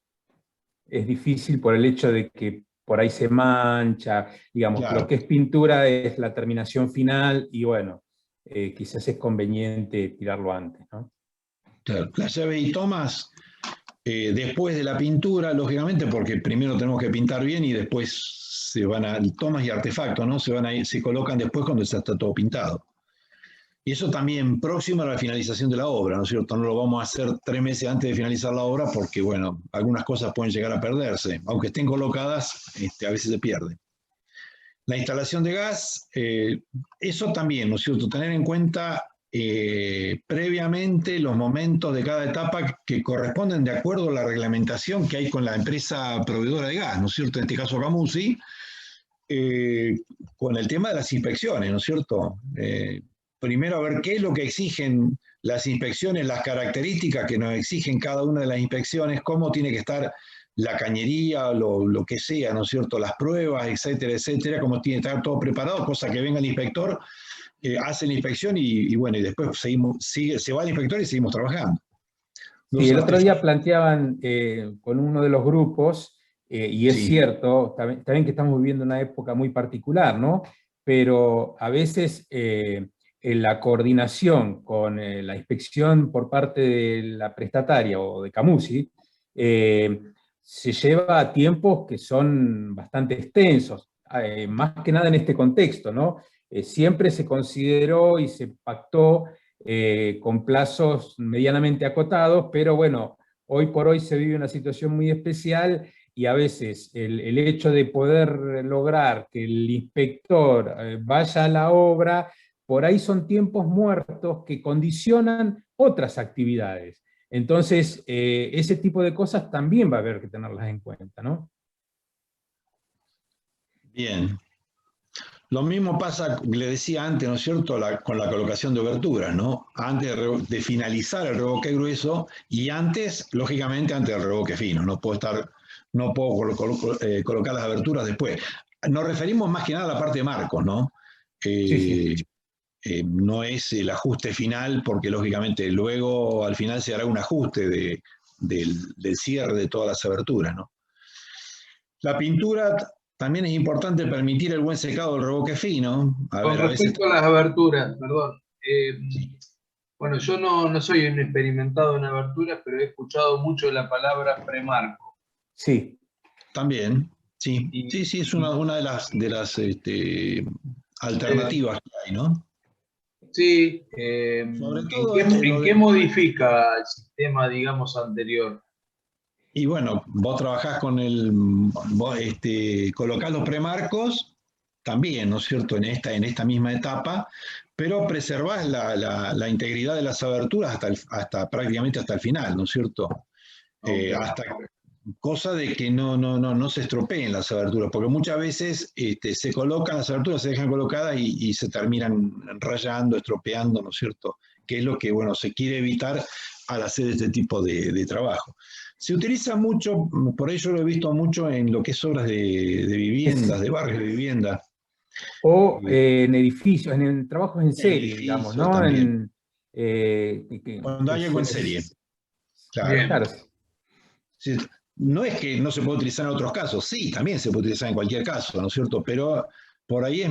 es difícil por el hecho de que por ahí se mancha, digamos, Claro. lo que es pintura es la terminación final y bueno, quizás es conveniente tirarlo antes, ¿no? Claro. La llave y tomas después de la pintura, lógicamente, porque primero tenemos que pintar bien y después se van a tomas y artefactos, ¿no? Se colocan después cuando ya está todo pintado. Y eso también próximo a la finalización de la obra, ¿no es cierto? No lo vamos a hacer 3 meses antes de finalizar la obra porque, bueno, algunas cosas pueden llegar a perderse. Aunque estén colocadas, a veces se pierde. La instalación de gas, eso también, ¿no es cierto? Tener en cuenta previamente los momentos de cada etapa que corresponden de acuerdo a la reglamentación que hay con la empresa proveedora de gas, ¿no es cierto? En este caso Camusi, con el tema de las inspecciones, ¿no es cierto? Primero a ver qué es lo que exigen las inspecciones, las características que nos exigen cada una de las inspecciones, cómo tiene que estar la cañería, lo que sea, ¿no es cierto? Las pruebas, etcétera, cómo tiene que estar todo preparado, cosa que venga el inspector, hace la inspección y bueno, y después se va el inspector y seguimos trabajando. Sí, el otro día planteaban con uno de los grupos, y es cierto, también que estamos viviendo una época muy particular, ¿no? Pero a veces en la coordinación con la inspección por parte de la prestataria o de Camusi, se lleva a tiempos que son bastante extensos, más que nada en este contexto, ¿no? Siempre se consideró y se pactó con plazos medianamente acotados, pero bueno, hoy por hoy se vive una situación muy especial y a veces el hecho de poder lograr que el inspector vaya a la obra, por ahí son tiempos muertos que condicionan otras actividades. Entonces, ese tipo de cosas también va a haber que tenerlas en cuenta, ¿no? Bien. Lo mismo pasa, le decía antes, ¿no es cierto?, con la colocación de oberturas, ¿no? Antes de finalizar el revoque grueso y antes, lógicamente, antes del revoque fino. No puedo colocar las aberturas después. Nos referimos más que nada a la parte de marcos, ¿no? Sí. No es el ajuste final, porque lógicamente luego al final se hará un ajuste del cierre de todas las aberturas, ¿no? La pintura también es importante permitir el buen secado del revoque fino. Con respecto a las aberturas, perdón. Bueno, yo no soy un experimentado en aberturas, pero he escuchado mucho la palabra premarco. Sí. También, sí. Sí, es una de las alternativas que hay, ¿no? Sí. Sobre todo ¿En qué modifica el sistema, digamos, anterior? Y bueno, vos trabajás con colocás los premarcos también, ¿no es cierto?, en esta misma etapa, pero preservás la integridad de las aberturas prácticamente hasta el final, ¿no es cierto? Okay. Cosa de que no se estropeen las aberturas, porque muchas veces se colocan las aberturas, se dejan colocadas y se terminan rayando, estropeando, ¿no es cierto? Que es lo que, bueno, se quiere evitar al hacer este tipo de trabajo. Se utiliza mucho, por ello lo he visto mucho en lo que es obras de viviendas, de barrios de vivienda. O en edificios, en trabajos en serie, digamos, ¿no? Cuando hay algo en serie. Claro. Claro. Sí, no es que no se pueda utilizar en otros casos, sí, también se puede utilizar en cualquier caso, ¿no es cierto? Pero por ahí es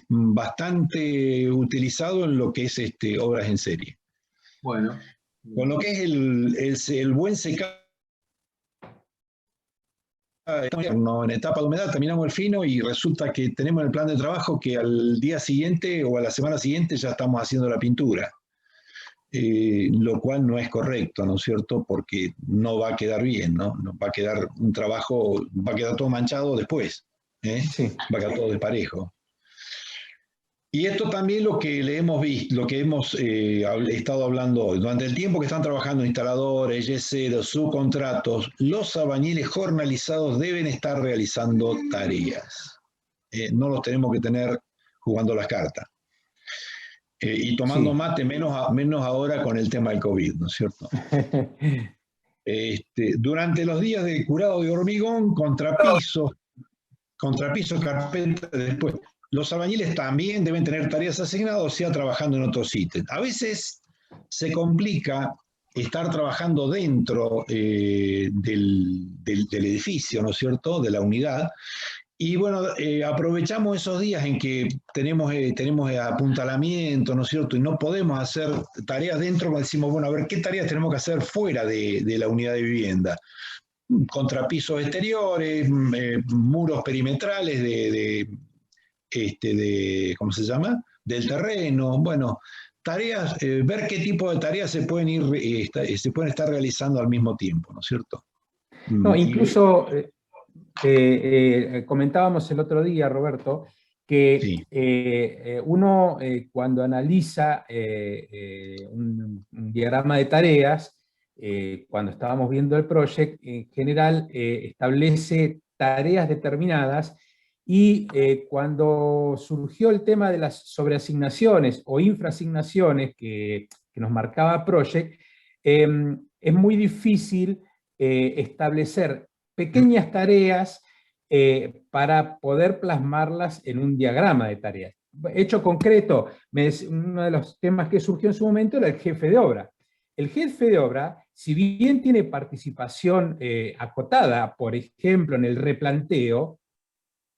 bastante utilizado en lo que es obras en serie. Bueno. Con lo que es el buen secado, estamos en etapa de humedad, terminamos el fino y resulta que tenemos el plan de trabajo que al día siguiente o a la semana siguiente ya estamos haciendo la pintura. Lo cual no es correcto, ¿no es cierto? Porque no va a quedar bien, ¿no? Va a quedar un trabajo, va a quedar todo manchado después, ¿eh? Sí. Va a quedar todo desparejo. Y esto también lo que le hemos visto, lo que hemos estado hablando hoy. Durante el tiempo que están trabajando instaladores, yeseros, subcontratos, los albañiles jornalizados deben estar realizando tareas. No los tenemos que tener jugando las cartas. Y tomando Sí. mate, menos ahora con el tema del COVID, ¿no es cierto? Durante los días de curado de hormigón, contrapiso, carpeta, después. Los albañiles también deben tener tareas asignadas, o sea, trabajando en otros ítems. A veces se complica estar trabajando dentro del edificio, ¿no es cierto?, de la unidad. Y bueno, aprovechamos esos días en que tenemos apuntalamiento, ¿no es cierto? Y no podemos hacer tareas dentro, decimos, bueno, a ver, ¿qué tareas tenemos que hacer fuera de la unidad de vivienda? Contrapisos exteriores, muros perimetrales ¿cómo se llama? Del terreno, bueno, tareas, ver qué tipo de tareas se pueden estar realizando al mismo tiempo, ¿no es cierto? No, incluso comentábamos el otro día, Roberto, que sí. Uno cuando analiza un diagrama de tareas, cuando estábamos viendo el proyecto, en general establece tareas determinadas. Y cuando surgió el tema de las sobreasignaciones o infraasignaciones que nos marcaba Project, es muy difícil establecer pequeñas tareas para poder plasmarlas en un diagrama de tareas. Hecho concreto, uno de los temas que surgió en su momento era el jefe de obra. El jefe de obra, si bien tiene participación acotada, por ejemplo, en el replanteo,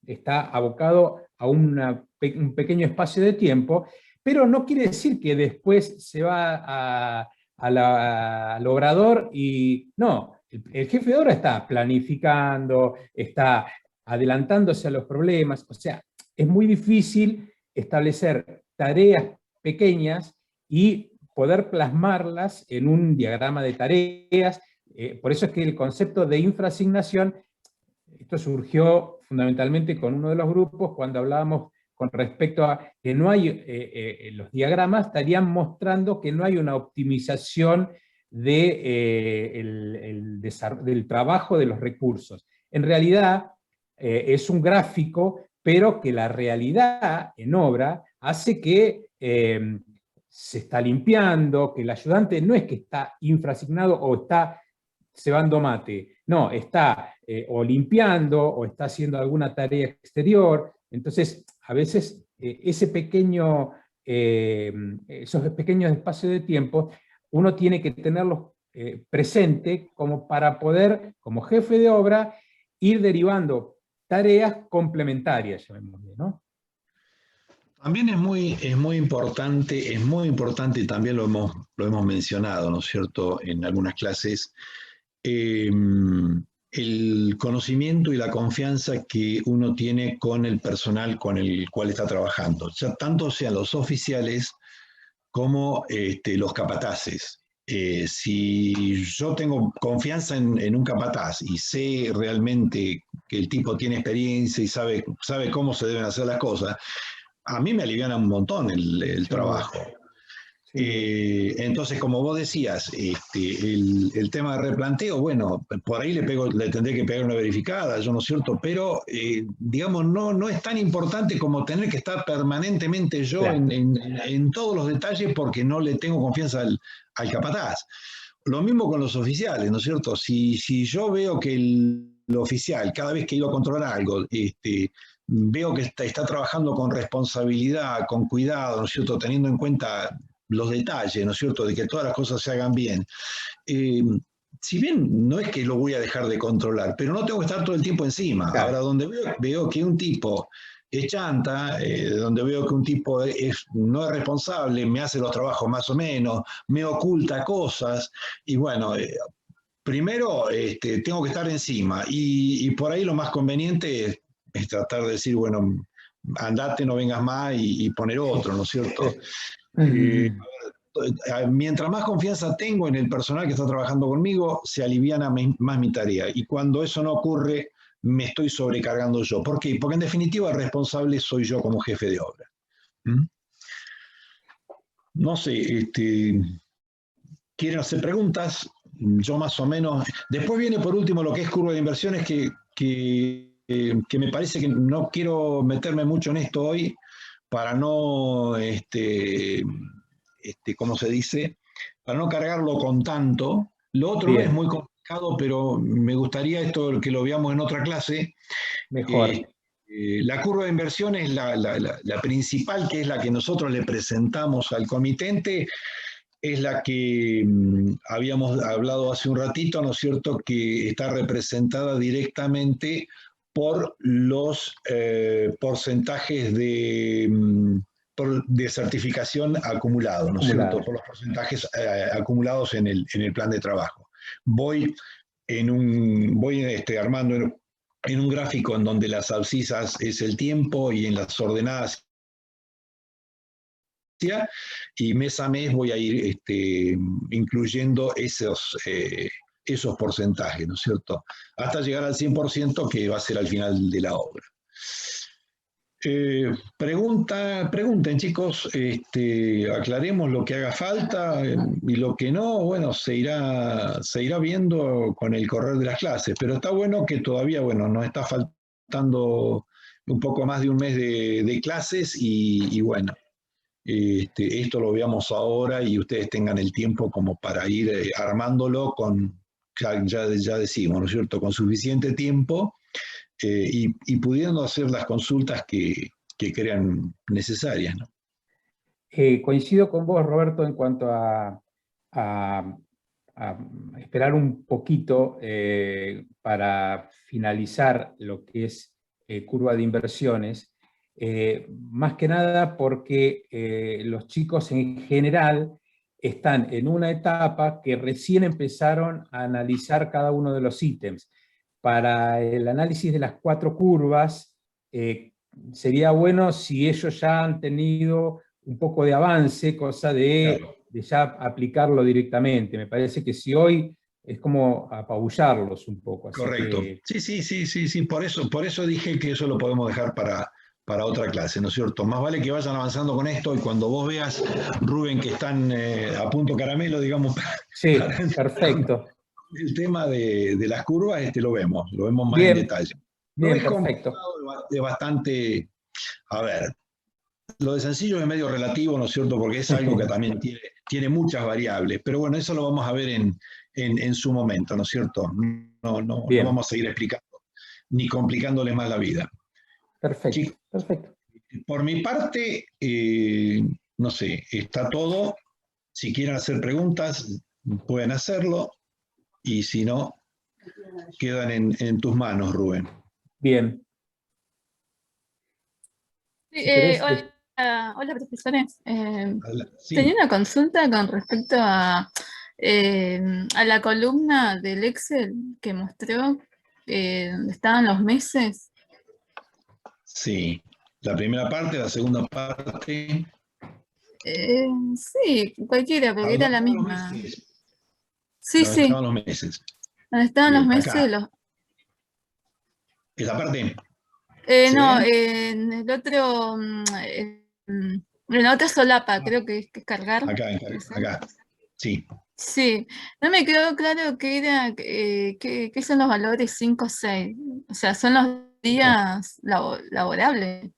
está abocado a un pequeño espacio de tiempo, pero no quiere decir que después se va al obrador y no, el jefe de obra está planificando, está adelantándose a los problemas, o sea, es muy difícil establecer tareas pequeñas y poder plasmarlas en un diagrama de tareas. Por eso es que el concepto de infraasignación, esto surgió fundamentalmente con uno de los grupos cuando hablábamos con respecto a que no hay, los diagramas estarían mostrando que no hay una optimización del trabajo de los recursos. En realidad es un gráfico, pero que la realidad en obra hace que se está limpiando, que el ayudante no es que está infraasignado o está cebando mate, no, está o limpiando o está haciendo alguna tarea exterior. Entonces, a veces esos pequeños espacios de tiempo uno tiene que tenerlos presentes como para poder, como jefe de obra, ir derivando tareas complementarias, llamémosle, ¿no? También es muy importante, y también lo hemos mencionado, ¿no es cierto?, en algunas clases, el conocimiento y la confianza que uno tiene con el personal con el cual está trabajando, ya tanto sean los oficiales como los capataces. Si yo tengo confianza en un capataz y sé realmente que el tipo tiene experiencia y sabe cómo se deben hacer las cosas, a mí me aliviana un montón el trabajo. Sí. Entonces, como vos decías, el tema de replanteo, bueno, por ahí le tendré que pegar una verificada, yo no es cierto, pero digamos, no es tan importante como tener que estar permanentemente yo claro. en todos los detalles porque no le tengo confianza al capataz. Lo mismo con los oficiales, ¿no es cierto? Si yo veo que el oficial, cada vez que iba a controlar algo, veo que está trabajando con responsabilidad, con cuidado, ¿no es cierto?, teniendo en cuenta los detalles, ¿no es cierto?, de que todas las cosas se hagan bien. Si bien no es que lo voy a dejar de controlar, pero no tengo que estar todo el tiempo encima. Claro. Ahora, donde veo que un tipo es chanta, donde veo que un tipo no es responsable, me hace los trabajos más o menos, me oculta cosas, y bueno, primero tengo que estar encima, y por ahí lo más conveniente es tratar de decir, bueno, andate, no vengas más, y poner otro, ¿no es cierto? Mientras más confianza tengo en el personal que está trabajando conmigo, se aliviana más mi tarea. Y cuando eso no ocurre, me estoy sobrecargando yo. ¿Por qué? Porque en definitiva el responsable soy yo como jefe de obra. ¿Mm? No sé, ¿quieren hacer preguntas? Yo más o menos... Después viene por último lo que es curva de inversiones, que me parece que no quiero meterme mucho en esto hoy para no... ¿cómo se dice? Para no cargarlo con tanto. Lo otro no es muy complicado, pero me gustaría esto que lo veamos en otra clase. Mejor. La curva de inversión es la principal, que es la que nosotros le presentamos al comitente, es la que habíamos hablado hace un ratito, ¿no es cierto?, que está representada directamente por los porcentajes de certificación acumulado, ¿no es cierto?, por los porcentajes acumulados en el plan de trabajo. Voy armando en un gráfico en donde las abscisas es el tiempo y en las ordenadas, y mes a mes voy a ir incluyendo esos porcentajes, ¿no es cierto?, hasta llegar al 100%, que va a ser al final de la obra. Pregunten, chicos, aclaremos lo que haga falta, y lo que no, bueno, se irá viendo con el correr de las clases, pero está bueno que todavía, bueno, nos está faltando un poco más de un mes de clases, y bueno, esto lo veamos ahora y ustedes tengan el tiempo como para ir armándolo ya decimos, ¿no es cierto?, con suficiente tiempo, y pudiendo hacer las consultas que crean necesarias, ¿no? Coincido con vos, Roberto, en cuanto a esperar un poquito para finalizar lo que es curva de inversiones, más que nada porque los chicos en general están en una etapa que recién empezaron a analizar cada uno de los ítems. Para el análisis de las 4 curvas, sería bueno si ellos ya han tenido un poco de avance, cosa de ya aplicarlo directamente. Me parece que si hoy es como apabullarlos un poco. Así correcto. Que... Sí, por eso dije que eso lo podemos dejar para otra clase, ¿no es cierto? Más vale que vayan avanzando con esto, y cuando vos veas, Rubén, que están a punto caramelo, digamos. Sí, perfecto. El tema de las curvas lo vemos más bien, en detalle. Bien, no es perfecto. Es bastante, a ver, lo de sencillo es medio relativo, ¿no es cierto?, porque es algo que también tiene muchas variables, pero bueno, eso lo vamos a ver en su momento, ¿no es cierto? No vamos a seguir explicando, ni complicándoles más la vida. Perfecto, Chicos, perfecto. Por mi parte, no sé, está todo. Si quieren hacer preguntas, pueden hacerlo, y si no, quedan en tus manos, Rubén. Bien. Sí, Si querés, hola, profesores. Sí. Tenía una consulta con respecto a la columna del Excel que mostró, donde estaban los meses. Sí, la primera parte, la segunda parte. Sí, cualquiera, porque era la misma. Sí, ¿Dónde sí. estaban los meses? Donde estaban los Bien, meses. acá. ¿Esa parte? No, ¿Sí? en el otro, en la otra solapa, creo que es cargar. Acá, sí. Sí, no me quedó claro qué era, qué son los valores 5 o 6. O sea, son los días laborales.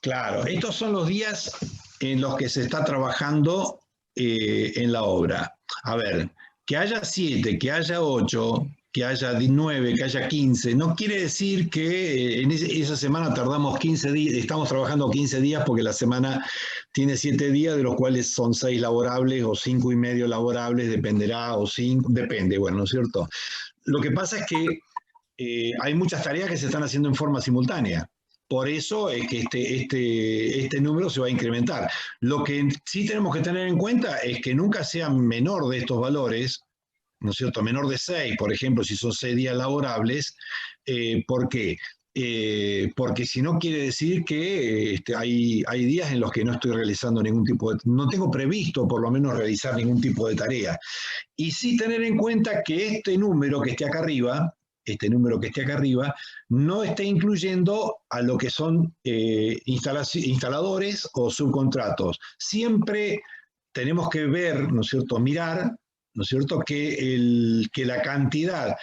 Claro, estos son los días en los que se está trabajando en la obra. A ver, que haya 7, que haya 8, que haya 9, que haya 15, no quiere decir que en esa semana tardamos 15 días, estamos trabajando 15 días, porque la semana tiene 7 días, de los cuales son 6 laborables o 5 y medio laborables, dependerá, o 5, depende, bueno, ¿no es cierto? Lo que pasa es que hay muchas tareas que se están haciendo en forma simultánea. Por eso es que este número se va a incrementar. Lo que sí tenemos que tener en cuenta es que nunca sea menor de estos valores, ¿no es cierto? Menor de 6, por ejemplo, si son 6 días laborables. ¿Por qué? Porque si no quiere decir que hay días en los que no estoy realizando ningún tipo de... No tengo previsto por lo menos realizar ningún tipo de tarea. Y sí tener en cuenta que este número que esté acá arriba, no esté incluyendo a lo que son instaladores o subcontratos. Siempre tenemos que ver, ¿no es cierto?, mirar, ¿no es cierto?, que la cantidad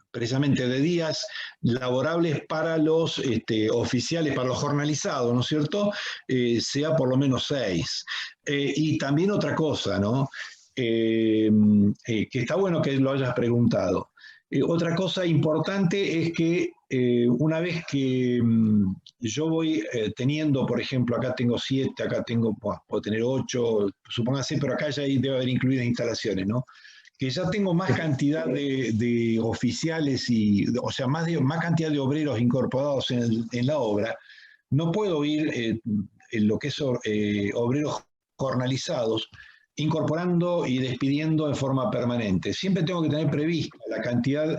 precisamente de días laborables para los oficiales, para los jornalizados, ¿no es cierto?, sea por lo menos 6. Y también otra cosa, ¿no?, que está bueno que lo hayas preguntado. Otra cosa importante es que una vez que yo voy teniendo, por ejemplo, acá tengo 7, acá puedo tener 8, supóngase, pero acá ya debe haber incluidas instalaciones, ¿no? Que ya tengo más cantidad de oficiales, o sea, más cantidad de obreros incorporados en la obra. No puedo ir en lo que es obreros jornalizados, incorporando y despidiendo de forma permanente. Siempre tengo que tener prevista la cantidad,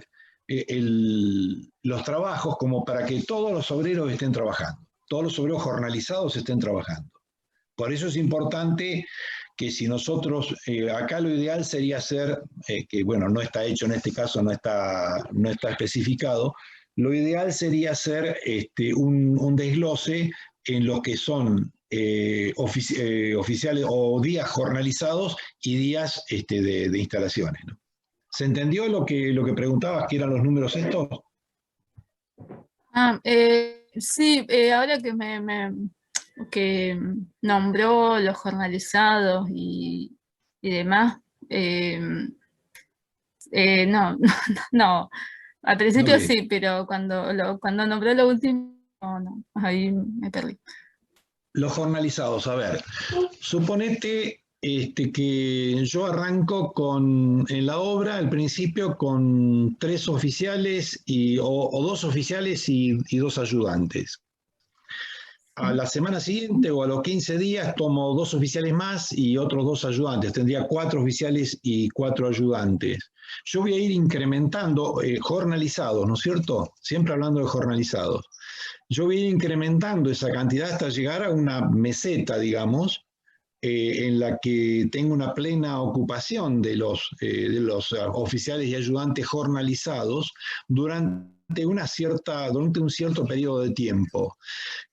los trabajos, como para que todos los obreros estén trabajando, todos los obreros jornalizados estén trabajando. Por eso es importante que si nosotros, acá lo ideal sería hacer, que bueno, no está hecho en este caso, no está especificado, lo ideal sería hacer un desglose en lo que son oficiales o días jornalizados y días de instalaciones, ¿no? ¿Se entendió lo que preguntabas, que eran los números estos? Sí, ahora que nombró los jornalizados y demás, no, no, al principio No, sí, pero cuando nombró lo último, no, ahí me perdí. Los jornalizados, a ver, suponete que yo arranco en la obra al principio con 3 oficiales o 2 oficiales y 2 ayudantes. A la semana siguiente o a los 15 días tomo 2 oficiales más y otros 2 ayudantes. Tendría 4 oficiales y 4 ayudantes. Yo voy a ir incrementando jornalizados, ¿no es cierto? Siempre hablando de jornalizados. Yo voy a ir incrementando esa cantidad hasta llegar a una meseta, digamos, en la que tengo una plena ocupación de los oficiales y ayudantes jornalizados durante un cierto periodo de tiempo.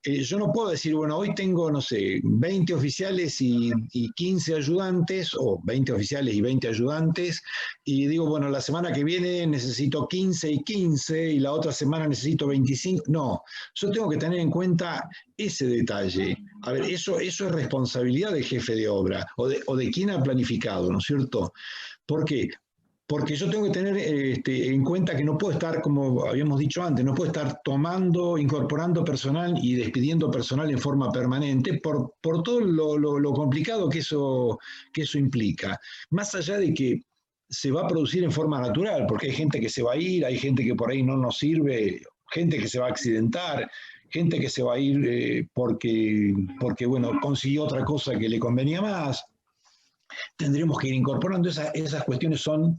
Yo no puedo decir, bueno, hoy tengo, no sé, 20 oficiales y 15 ayudantes, o 20 oficiales y 20 ayudantes, y digo, bueno, la semana que viene necesito 15 y 15, y la otra semana necesito 25. No, yo tengo que tener en cuenta ese detalle. A ver, eso es responsabilidad del jefe de obra, o de quien ha planificado, ¿no es cierto? ¿Por qué? Porque yo tengo que tener en cuenta que no puedo estar, como habíamos dicho antes, no puedo estar incorporando personal y despidiendo personal en forma permanente por todo lo complicado que eso implica. Más allá de que se va a producir en forma natural, porque hay gente que se va a ir, hay gente que por ahí no nos sirve, gente que se va a accidentar, gente que se va a ir porque bueno, consiguió otra cosa que le convenía más. Tendremos que ir incorporando esas cuestiones. Son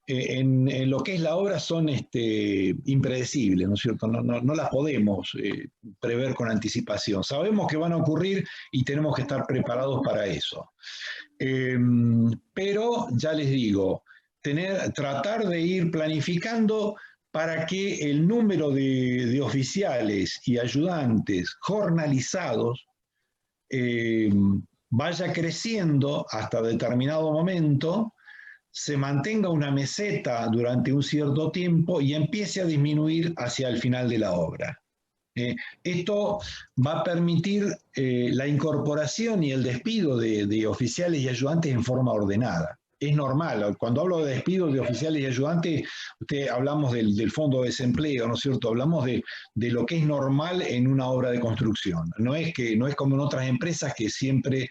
en lo que es la obra son impredecibles, ¿no es cierto? No las podemos prever con anticipación. Sabemos que van a ocurrir y tenemos que estar preparados para eso. Pero ya les digo, tratar de ir planificando para que el número de oficiales y ayudantes jornalizados vaya creciendo hasta determinado momento, se mantenga una meseta durante un cierto tiempo y empiece a disminuir hacia el final de la obra. Esto va a permitir la incorporación y el despido de oficiales y ayudantes en forma ordenada. Es normal, cuando hablo de despido de oficiales y ayudantes, hablamos del fondo de desempleo, ¿no es cierto? Hablamos de lo que es normal en una obra de construcción. No es como en otras empresas que siempre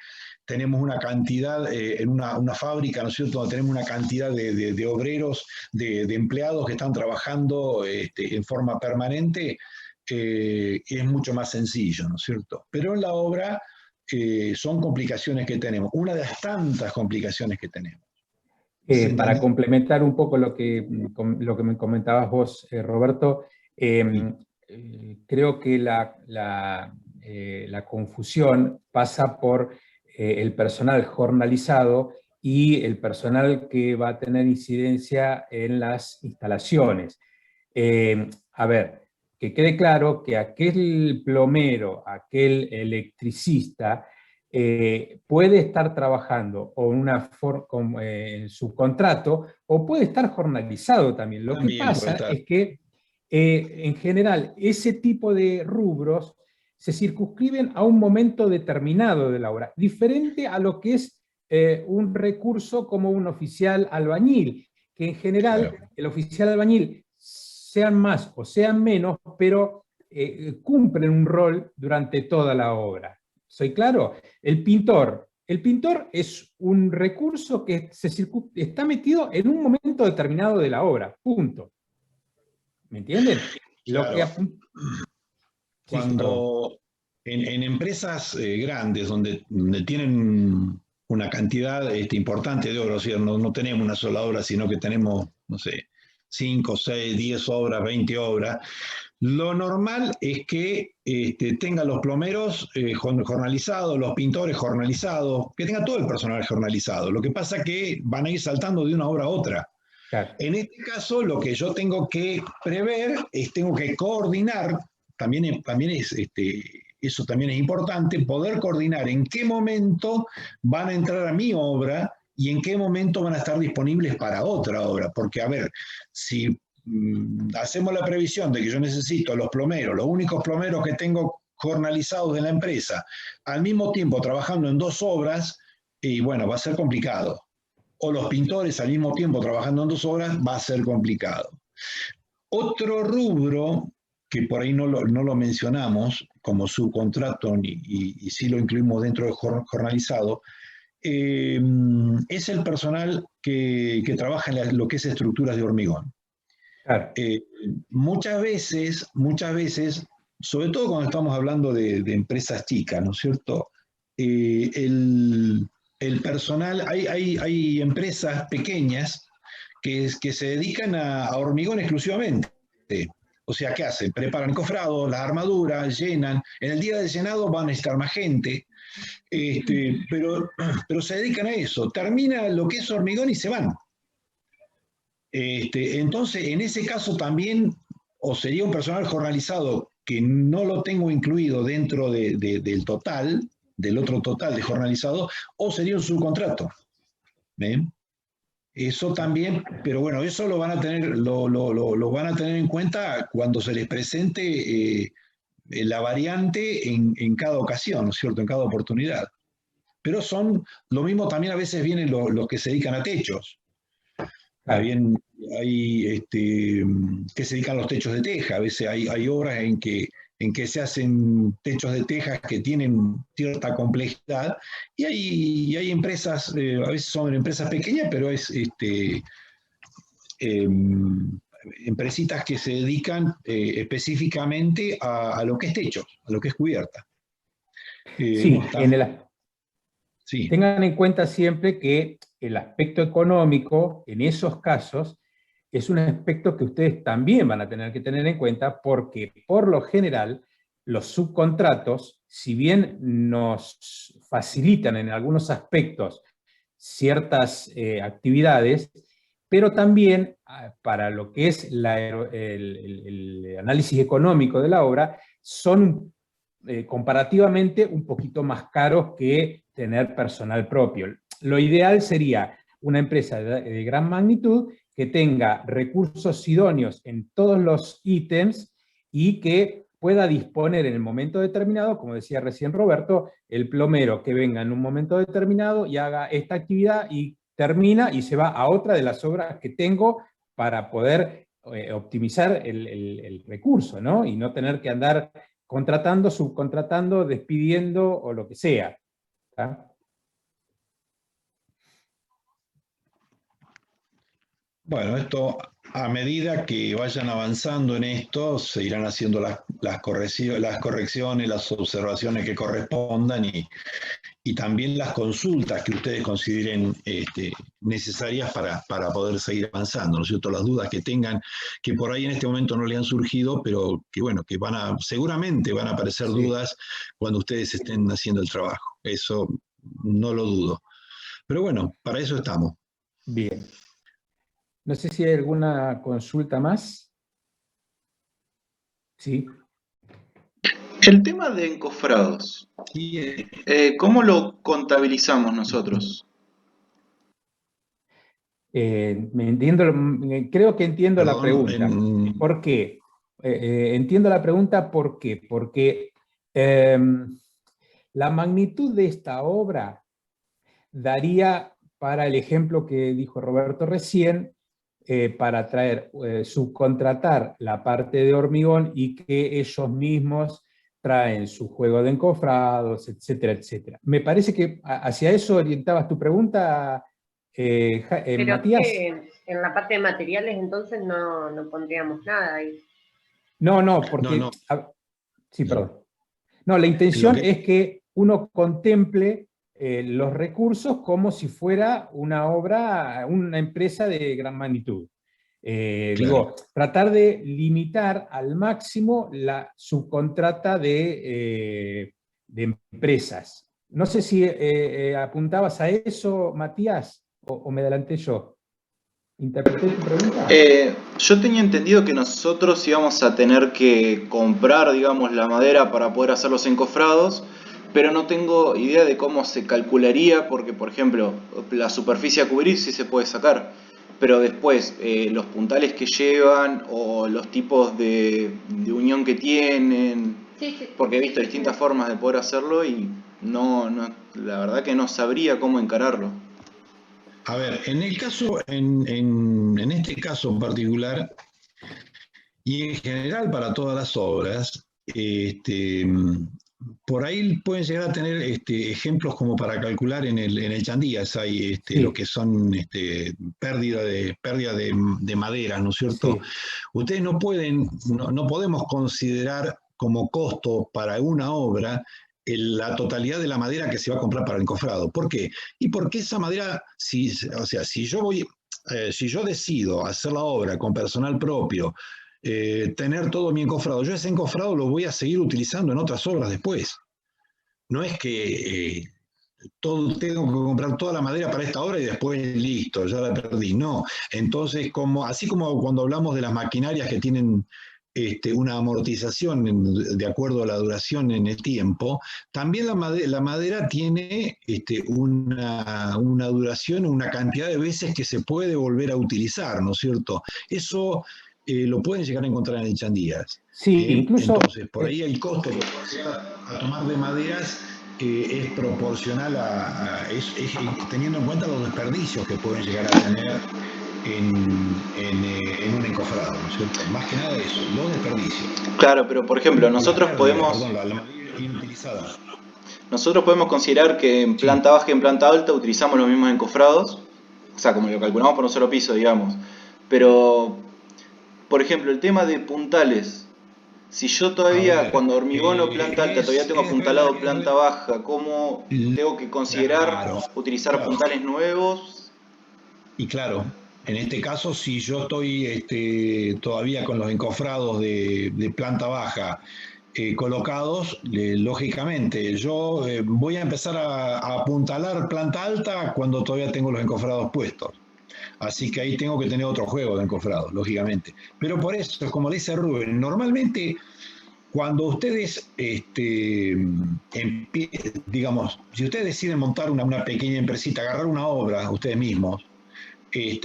tenemos una cantidad, en una fábrica, ¿no es cierto?, donde tenemos una cantidad de obreros, de empleados que están trabajando en forma permanente, es mucho más sencillo, ¿no es cierto? Pero en la obra son complicaciones que tenemos, una de las tantas complicaciones que tenemos. Para complementar un poco lo que me comentabas vos, Roberto, creo que la confusión pasa por el personal jornalizado y el personal que va a tener incidencia en las instalaciones. A ver, que quede claro que aquel plomero, aquel electricista, puede estar trabajando en subcontrato o puede estar jornalizado también. Lo que pasa es que, en general, ese tipo de rubros se circunscriben a un momento determinado de la obra, diferente a lo que es un recurso como un oficial albañil, que en general el oficial albañil, sean más o sean menos, pero cumplen un rol durante toda la obra. ¿Soy claro? El pintor es un recurso que está metido en un momento determinado de la obra, punto. ¿Me entienden? Claro. Cuando en empresas grandes donde tienen una cantidad importante de obras, o sea, no tenemos una sola obra, sino que tenemos, no sé, 5, 6, 10 obras, 20 obras, lo normal es que tengan los plomeros jornalizados, los pintores jornalizados, que tenga todo el personal jornalizado. Lo que pasa es que van a ir saltando de una obra a otra. Claro. En este caso, lo que yo tengo que prever es, tengo que coordinar, eso también es importante, poder coordinar en qué momento van a entrar a mi obra y en qué momento van a estar disponibles para otra obra. Porque, a ver, si hacemos la previsión de que yo necesito los plomeros, los únicos plomeros que tengo jornalizados de la empresa, al mismo tiempo trabajando en 2 obras, y bueno, va a ser complicado. O los pintores al mismo tiempo trabajando en 2 obras, va a ser complicado. Otro rubro que por ahí no lo mencionamos como subcontrato y sí lo incluimos dentro del jornalizado, es el personal que trabaja en lo que es estructuras de hormigón. Claro. Muchas veces, sobre todo cuando estamos hablando de empresas chicas, ¿no es cierto? El personal, hay empresas pequeñas que se dedican a hormigón exclusivamente. O sea, ¿qué hacen? Preparan cofrados, las armaduras, llenan. En el día de llenado van a necesitar más gente, pero se dedican a eso. Termina lo que es hormigón y se van. Entonces, en ese caso también, o sería un personal jornalizado que no lo tengo incluido dentro del total, del otro total de jornalizado, o sería un subcontrato. ¿Ven? Eso también, pero bueno, eso lo van a tener, lo van a tener en cuenta cuando se les presente la variante en cada ocasión, ¿no es cierto? En cada oportunidad. Pero son, lo mismo también a veces vienen los que se dedican a techos. También hay que se dedican a los techos de teja. A veces hay obras en que se hacen techos de tejas que tienen cierta complejidad y hay empresas, a veces son empresas pequeñas, pero es empresitas que se dedican específicamente a lo que es techo, a lo que es cubierta. Sí, sí. Tengan en cuenta siempre que el aspecto económico, en esos casos, es un aspecto que ustedes también van a tener que tener en cuenta porque, por lo general, los subcontratos, si bien nos facilitan en algunos aspectos ciertas actividades, pero también para lo que es el análisis económico de la obra, son comparativamente un poquito más caros que tener personal propio. Lo ideal sería una empresa de gran magnitud que tenga recursos idóneos en todos los ítems y que pueda disponer en el momento determinado, como decía recién Roberto, el plomero que venga en un momento determinado y haga esta actividad y termina y se va a otra de las obras que tengo para poder optimizar el recurso, ¿no? Y no tener que andar contratando, subcontratando, despidiendo o lo que sea. ¿Tá? Bueno, esto a medida que vayan avanzando en esto, se irán haciendo las correcciones, las observaciones que correspondan y también las consultas que ustedes consideren necesarias para poder seguir avanzando, ¿no es cierto? Las dudas que tengan, que por ahí en este momento no le han surgido, pero que bueno, que seguramente van a aparecer dudas cuando ustedes estén haciendo el trabajo. Eso no lo dudo. Pero bueno, para eso estamos. Bien. No sé si hay alguna consulta más. Sí. El tema de encofrados, Y, ¿cómo lo contabilizamos nosotros? Creo que entiendo la perdón, pregunta. ¿Por qué? Entiendo la pregunta, ¿por qué? Porque la magnitud de esta obra daría para el ejemplo que dijo Roberto recién, para subcontratar la parte de hormigón y que ellos mismos traen su juego de encofrados, etcétera, etcétera. Me parece que hacia eso orientabas tu pregunta, Pero Matías. que en la parte de materiales entonces no pondríamos nada ahí. No, porque... No. Sí, perdón. No, la intención Lo que- es que uno contemple los recursos como si fuera una obra, una empresa de gran magnitud. Claro. Digo, tratar de limitar al máximo la subcontrata de empresas. No sé si apuntabas a eso, Matías, o me adelanté yo. ¿Interpreté tu pregunta? Yo tenía entendido que nosotros íbamos a tener que comprar, digamos, la madera para poder hacer los encofrados, pero no tengo idea de cómo se calcularía, porque, por ejemplo, la superficie a cubrir sí se puede sacar, pero después los puntales que llevan o los tipos de unión que tienen, Sí. porque he visto distintas formas de poder hacerlo y la verdad que no sabría cómo encararlo. A ver, en este caso en particular, y en general para todas las obras, por ahí pueden llegar a tener ejemplos como para calcular en el Chandías, hay Sí. lo que son pérdida de madera, ¿no es cierto? Sí. Ustedes no podemos considerar como costo para una obra la totalidad de la madera que se va a comprar para el encofrado. ¿Por qué? Y porque esa madera, si yo decido hacer la obra con personal propio, tener todo mi encofrado, yo ese encofrado lo voy a seguir utilizando en otras obras después. No es que tengo que comprar toda la madera para esta obra y después listo, ya la perdí. No. Entonces, así como cuando hablamos de las maquinarias que tienen una amortización de acuerdo a la duración en el tiempo, también la madera tiene una duración, una cantidad de veces que se puede volver a utilizar, ¿no es cierto? Eso lo pueden llegar a encontrar en el Chandías. Sí, incluso... Entonces, por ahí el costo que a tomar de maderas es proporcional teniendo en cuenta los desperdicios que pueden llegar a tener en un encofrado, ¿no es cierto? Más que nada eso, los desperdicios. Claro, pero por ejemplo, nosotros podemos... la madera inutilizada. Nosotros podemos considerar que en planta baja y en planta alta utilizamos los mismos encofrados, o sea, como lo calculamos por un solo piso, digamos. Pero, por ejemplo, el tema de puntales, si yo todavía, cuando hormigono planta alta, todavía tengo apuntalado planta baja, ¿cómo tengo que considerar utilizar puntales nuevos? Y claro, en este caso, si yo estoy todavía con los encofrados de planta baja, colocados, lógicamente, yo voy a empezar a apuntalar planta alta cuando todavía tengo los encofrados puestos. Así que ahí tengo que tener otro juego de encofrados, lógicamente. Pero por eso, como le dice Rubén, normalmente cuando ustedes, digamos, si ustedes deciden montar una pequeña empresita, agarrar una obra ustedes mismos,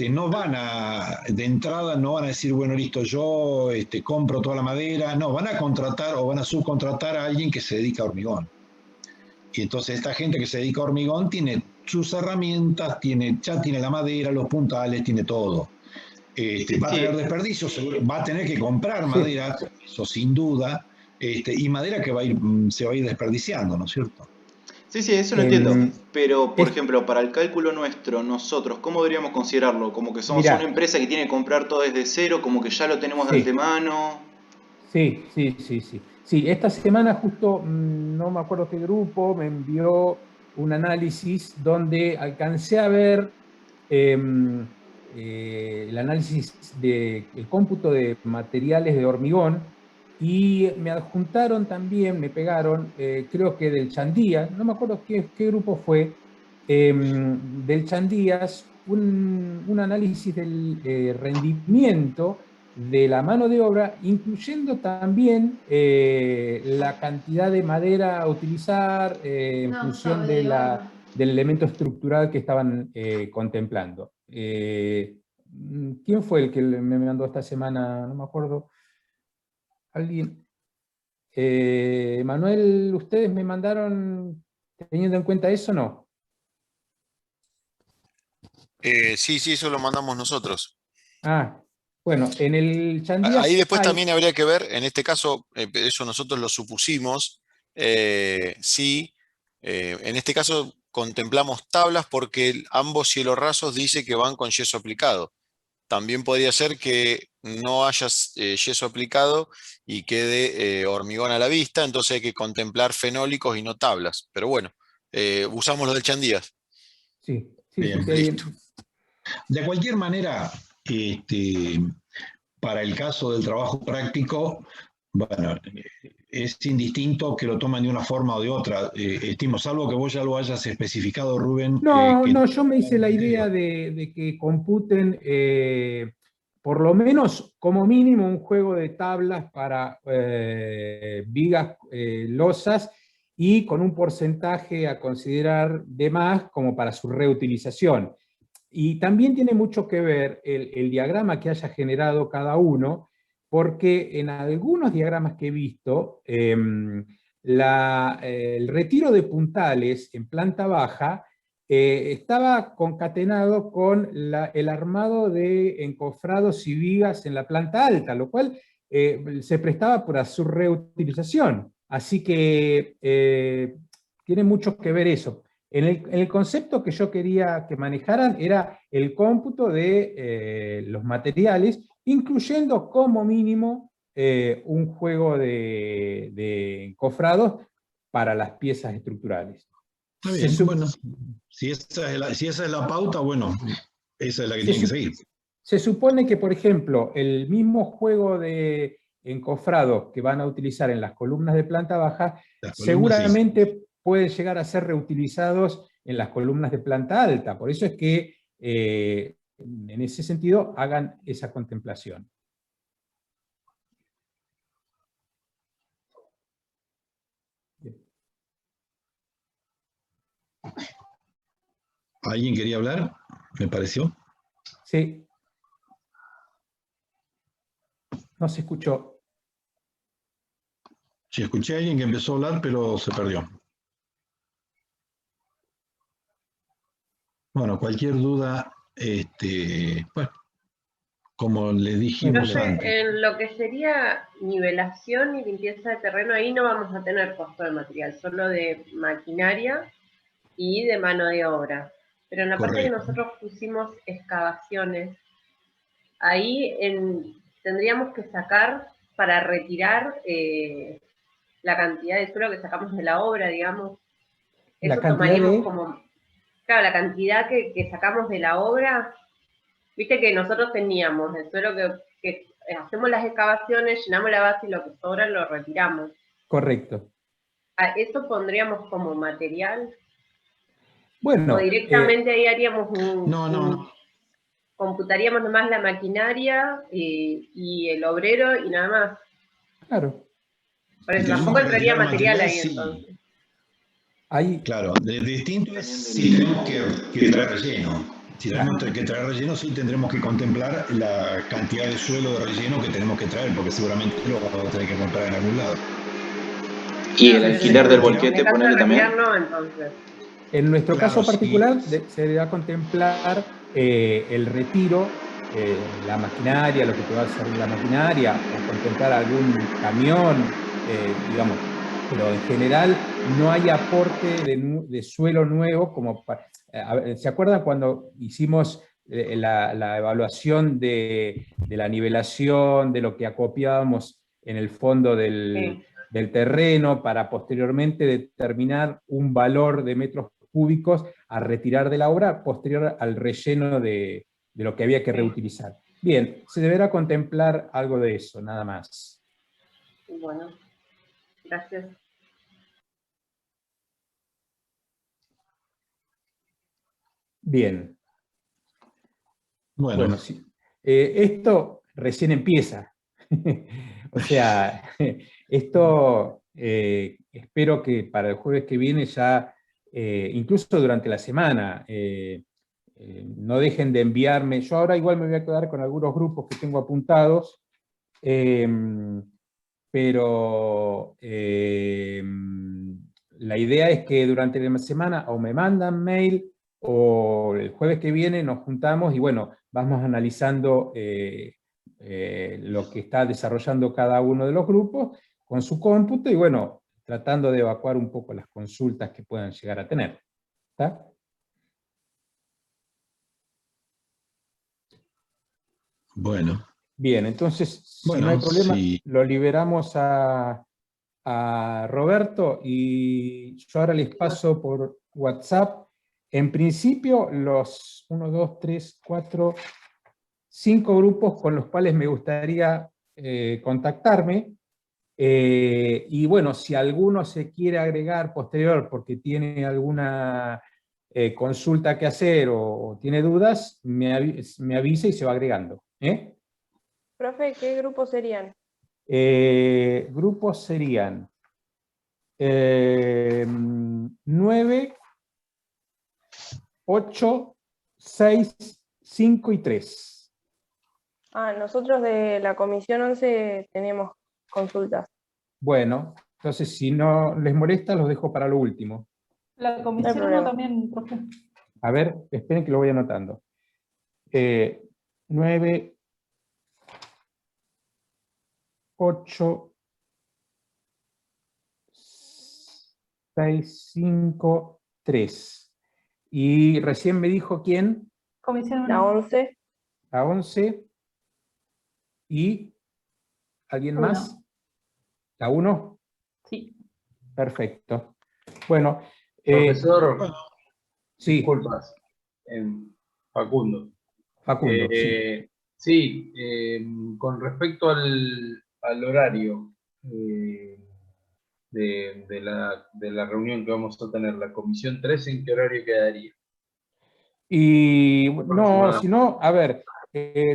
no de entrada no van a decir, bueno, listo, yo compro toda la madera, no, van a contratar o van a subcontratar a alguien que se dedica a hormigón. Y entonces esta gente que se dedica a hormigón tiene sus herramientas, ya tiene la madera, los puntales, tiene todo. Va a tener desperdicios, seguro, va a tener que comprar madera, eso sin duda, y madera que se va a ir desperdiciando, ¿no es cierto? Sí, eso lo entiendo. Em, Pero, por es- ejemplo, para el cálculo nuestro, nosotros, ¿cómo deberíamos considerarlo? ¿Como que somos una Mirá, empresa que tiene que comprar todo desde cero? ¿Como que ya lo tenemos de sí. antemano? Sí. Sí, esta semana justo, no me acuerdo qué grupo, me envió un análisis donde alcancé a ver el análisis del cómputo de materiales de hormigón y me adjuntaron también, me pegaron, creo que del Chandías, no me acuerdo qué grupo fue, del Chandías, un análisis del rendimiento de la mano de obra, incluyendo también la cantidad de madera a utilizar en No, función sabe de barro. del elemento estructural que estaban contemplando. ¿Quién fue el que me mandó esta semana? No me acuerdo. Alguien. Manuel, ¿ustedes me mandaron teniendo en cuenta eso o no? Sí, eso lo mandamos nosotros. Ah, bueno, en el Ahí Chandías después hay. también habría que ver, en este caso, eso nosotros lo supusimos, sí, en este caso contemplamos tablas porque ambos cielorrasos dice que van con yeso aplicado. También podría ser que no haya yeso aplicado y quede hormigón a la vista, entonces hay que contemplar fenólicos y no tablas. Pero bueno, usamos lo del Chandías. Sí, Bien. que Listo. De cualquier manera, para el caso del trabajo práctico, bueno, es indistinto que lo tomen de una forma o de otra. Estimo, salvo que vos ya lo hayas especificado, Rubén, No, que no, yo me hice la idea criterio. de que computen por lo menos como mínimo un juego de tablas para vigas losas y con un porcentaje a considerar de más como para su reutilización. Y también tiene mucho que ver el diagrama que haya generado cada uno, porque en algunos diagramas que he visto, el retiro de puntales en planta baja estaba concatenado con el armado de encofrados y vigas en la planta alta, lo cual se prestaba para su reutilización. Así que tiene mucho que ver eso. En el concepto que yo quería que manejaran era el cómputo de los materiales, incluyendo como mínimo un juego de encofrados para las piezas estructurales. Está Se, bien, sup- bueno, si esa es la pauta, bueno, esa es la que se tienen que sup- seguir. se supone que, por ejemplo, el mismo juego de encofrados que van a utilizar en las columnas de planta baja, Las columnas sí. seguramente pueden llegar a ser reutilizados en las columnas de planta alta. Por eso es que, en ese sentido, hagan esa contemplación. Bien. ¿Alguien quería hablar? Me pareció. Sí, no se escuchó. Sí, escuché a alguien que empezó a hablar, pero se perdió. Bueno, cualquier duda, bueno, como les dijimos Bueno, antes. En lo que sería nivelación y limpieza de terreno, ahí no vamos a tener costo de material, solo de maquinaria y de mano de obra. Pero en la parte que Correcto. nosotros pusimos excavaciones, ahí tendríamos que sacar para retirar la cantidad de suelo que sacamos de la obra, digamos. la Eso cantidad tomaríamos de... como, claro, la cantidad que sacamos de la obra. Viste que nosotros teníamos el suelo que hacemos las excavaciones, llenamos la base y lo que sobra lo retiramos. Correcto. ¿Eso pondríamos como material? ¿O Bueno, directamente ahí haríamos No. computaríamos nomás la maquinaria y el obrero y nada más? claro. Por Si eso tenemos tampoco que entraría retirar material material, ahí sí. entonces. Ahí, Claro, de distinto es También si tenemos que traer relleno. Si claro. tenemos que traer relleno, sí tendremos que contemplar la cantidad de suelo de relleno que tenemos que traer, porque seguramente lo vamos a tener que comprar en algún lado. ¿Y el Pero alquiler del en volquete, el caso de ponele también? retirar, no, entonces. En nuestro Claro, caso sí. particular, se debe contemplar el retiro, la maquinaria, lo que te va a servir la maquinaria, o contemplar algún camión, digamos, pero en general no hay aporte de suelo nuevo como para... ¿Se acuerdan cuando hicimos la evaluación de la nivelación, de lo que acopiábamos en el fondo del terreno para posteriormente determinar un valor de metros cúbicos a retirar de la obra posterior al relleno de lo que había que reutilizar? Bien, se deberá contemplar algo de eso, nada más. Bueno, gracias. Bien. Bueno, Bueno, sí. Esto recién empieza. O sea, esto espero que para el jueves que viene ya, incluso durante la semana, no dejen de enviarme. Yo ahora igual me voy a quedar con algunos grupos que tengo apuntados, pero la idea es que durante la semana o me mandan mail o el jueves que viene nos juntamos y bueno, vamos analizando lo que está desarrollando cada uno de los grupos con su cómputo y bueno, tratando de evacuar un poco las consultas que puedan llegar a tener. ¿Está? bueno. Bien, entonces, si Bueno, no hay problema, sí. lo liberamos a Roberto y yo ahora les paso por WhatsApp. En principio, los 1, 2, 3, 4, 5 grupos con los cuales me gustaría contactarme. Y bueno, si alguno se quiere agregar posterior porque tiene alguna consulta que hacer o tiene dudas, me avisa y se va agregando. Profe, ¿qué grupos serían? Grupos serían 9, 8, 6, 5 y 3. Ah, nosotros de la comisión 11 tenemos consultas. Bueno, entonces si no les molesta, los dejo para lo último. La No hay comisión 1 problema. también, profe. A ver, esperen que lo voy anotando. 9, 8, 6, 5, 3. Y recién me dijo quién, Comisión La 1. 11, a 11. ¿Y alguien Uno. más? ¿La 1? Sí. Perfecto. Bueno, Profesor, sí, disculpas. Facundo. Facundo, sí. Sí, con respecto al horario de la reunión que vamos a tener, la comisión 3, ¿en qué horario quedaría? Y no, Aproximadamente. si no, a ver,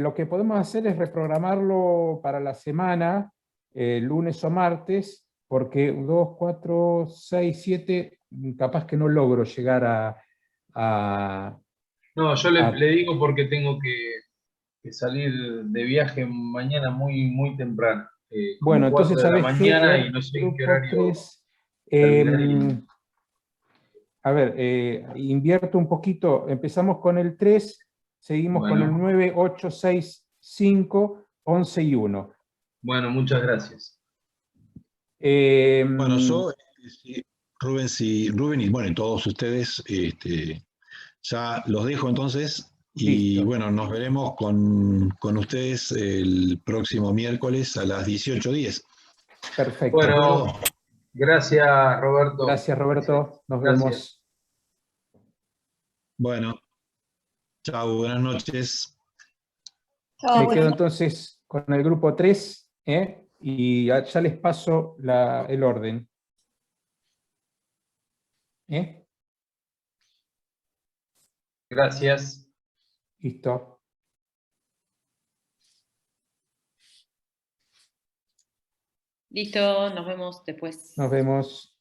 lo que podemos hacer es reprogramarlo para la semana, lunes o martes, porque 2, 4, 6, 7, capaz que no logro llegar a- No, yo a- le digo porque tengo que salir de viaje mañana muy temprano, como Bueno, 4 entonces, de la ¿sabes qué? A mañana y ver, no sé en qué grupo horario 3. terminaría. A ver, invierto un poquito, empezamos con el 3, seguimos con el Bueno, 9, 8, 6, 5, 11 y 1. bueno, muchas gracias. Bueno, yo, sí, Rubén y bueno, y todos ustedes, ya los dejo entonces y Listo. bueno, nos veremos con ustedes el próximo miércoles a las 18:10. Perfecto. Bueno, gracias Roberto. Gracias, Roberto. Nos Gracias. vemos. Bueno, chao, buenas noches. Chao, Me buenas quedo noches. entonces con el grupo 3, y ya les paso el orden. Gracias. Listo. Listo, nos vemos después. Nos vemos.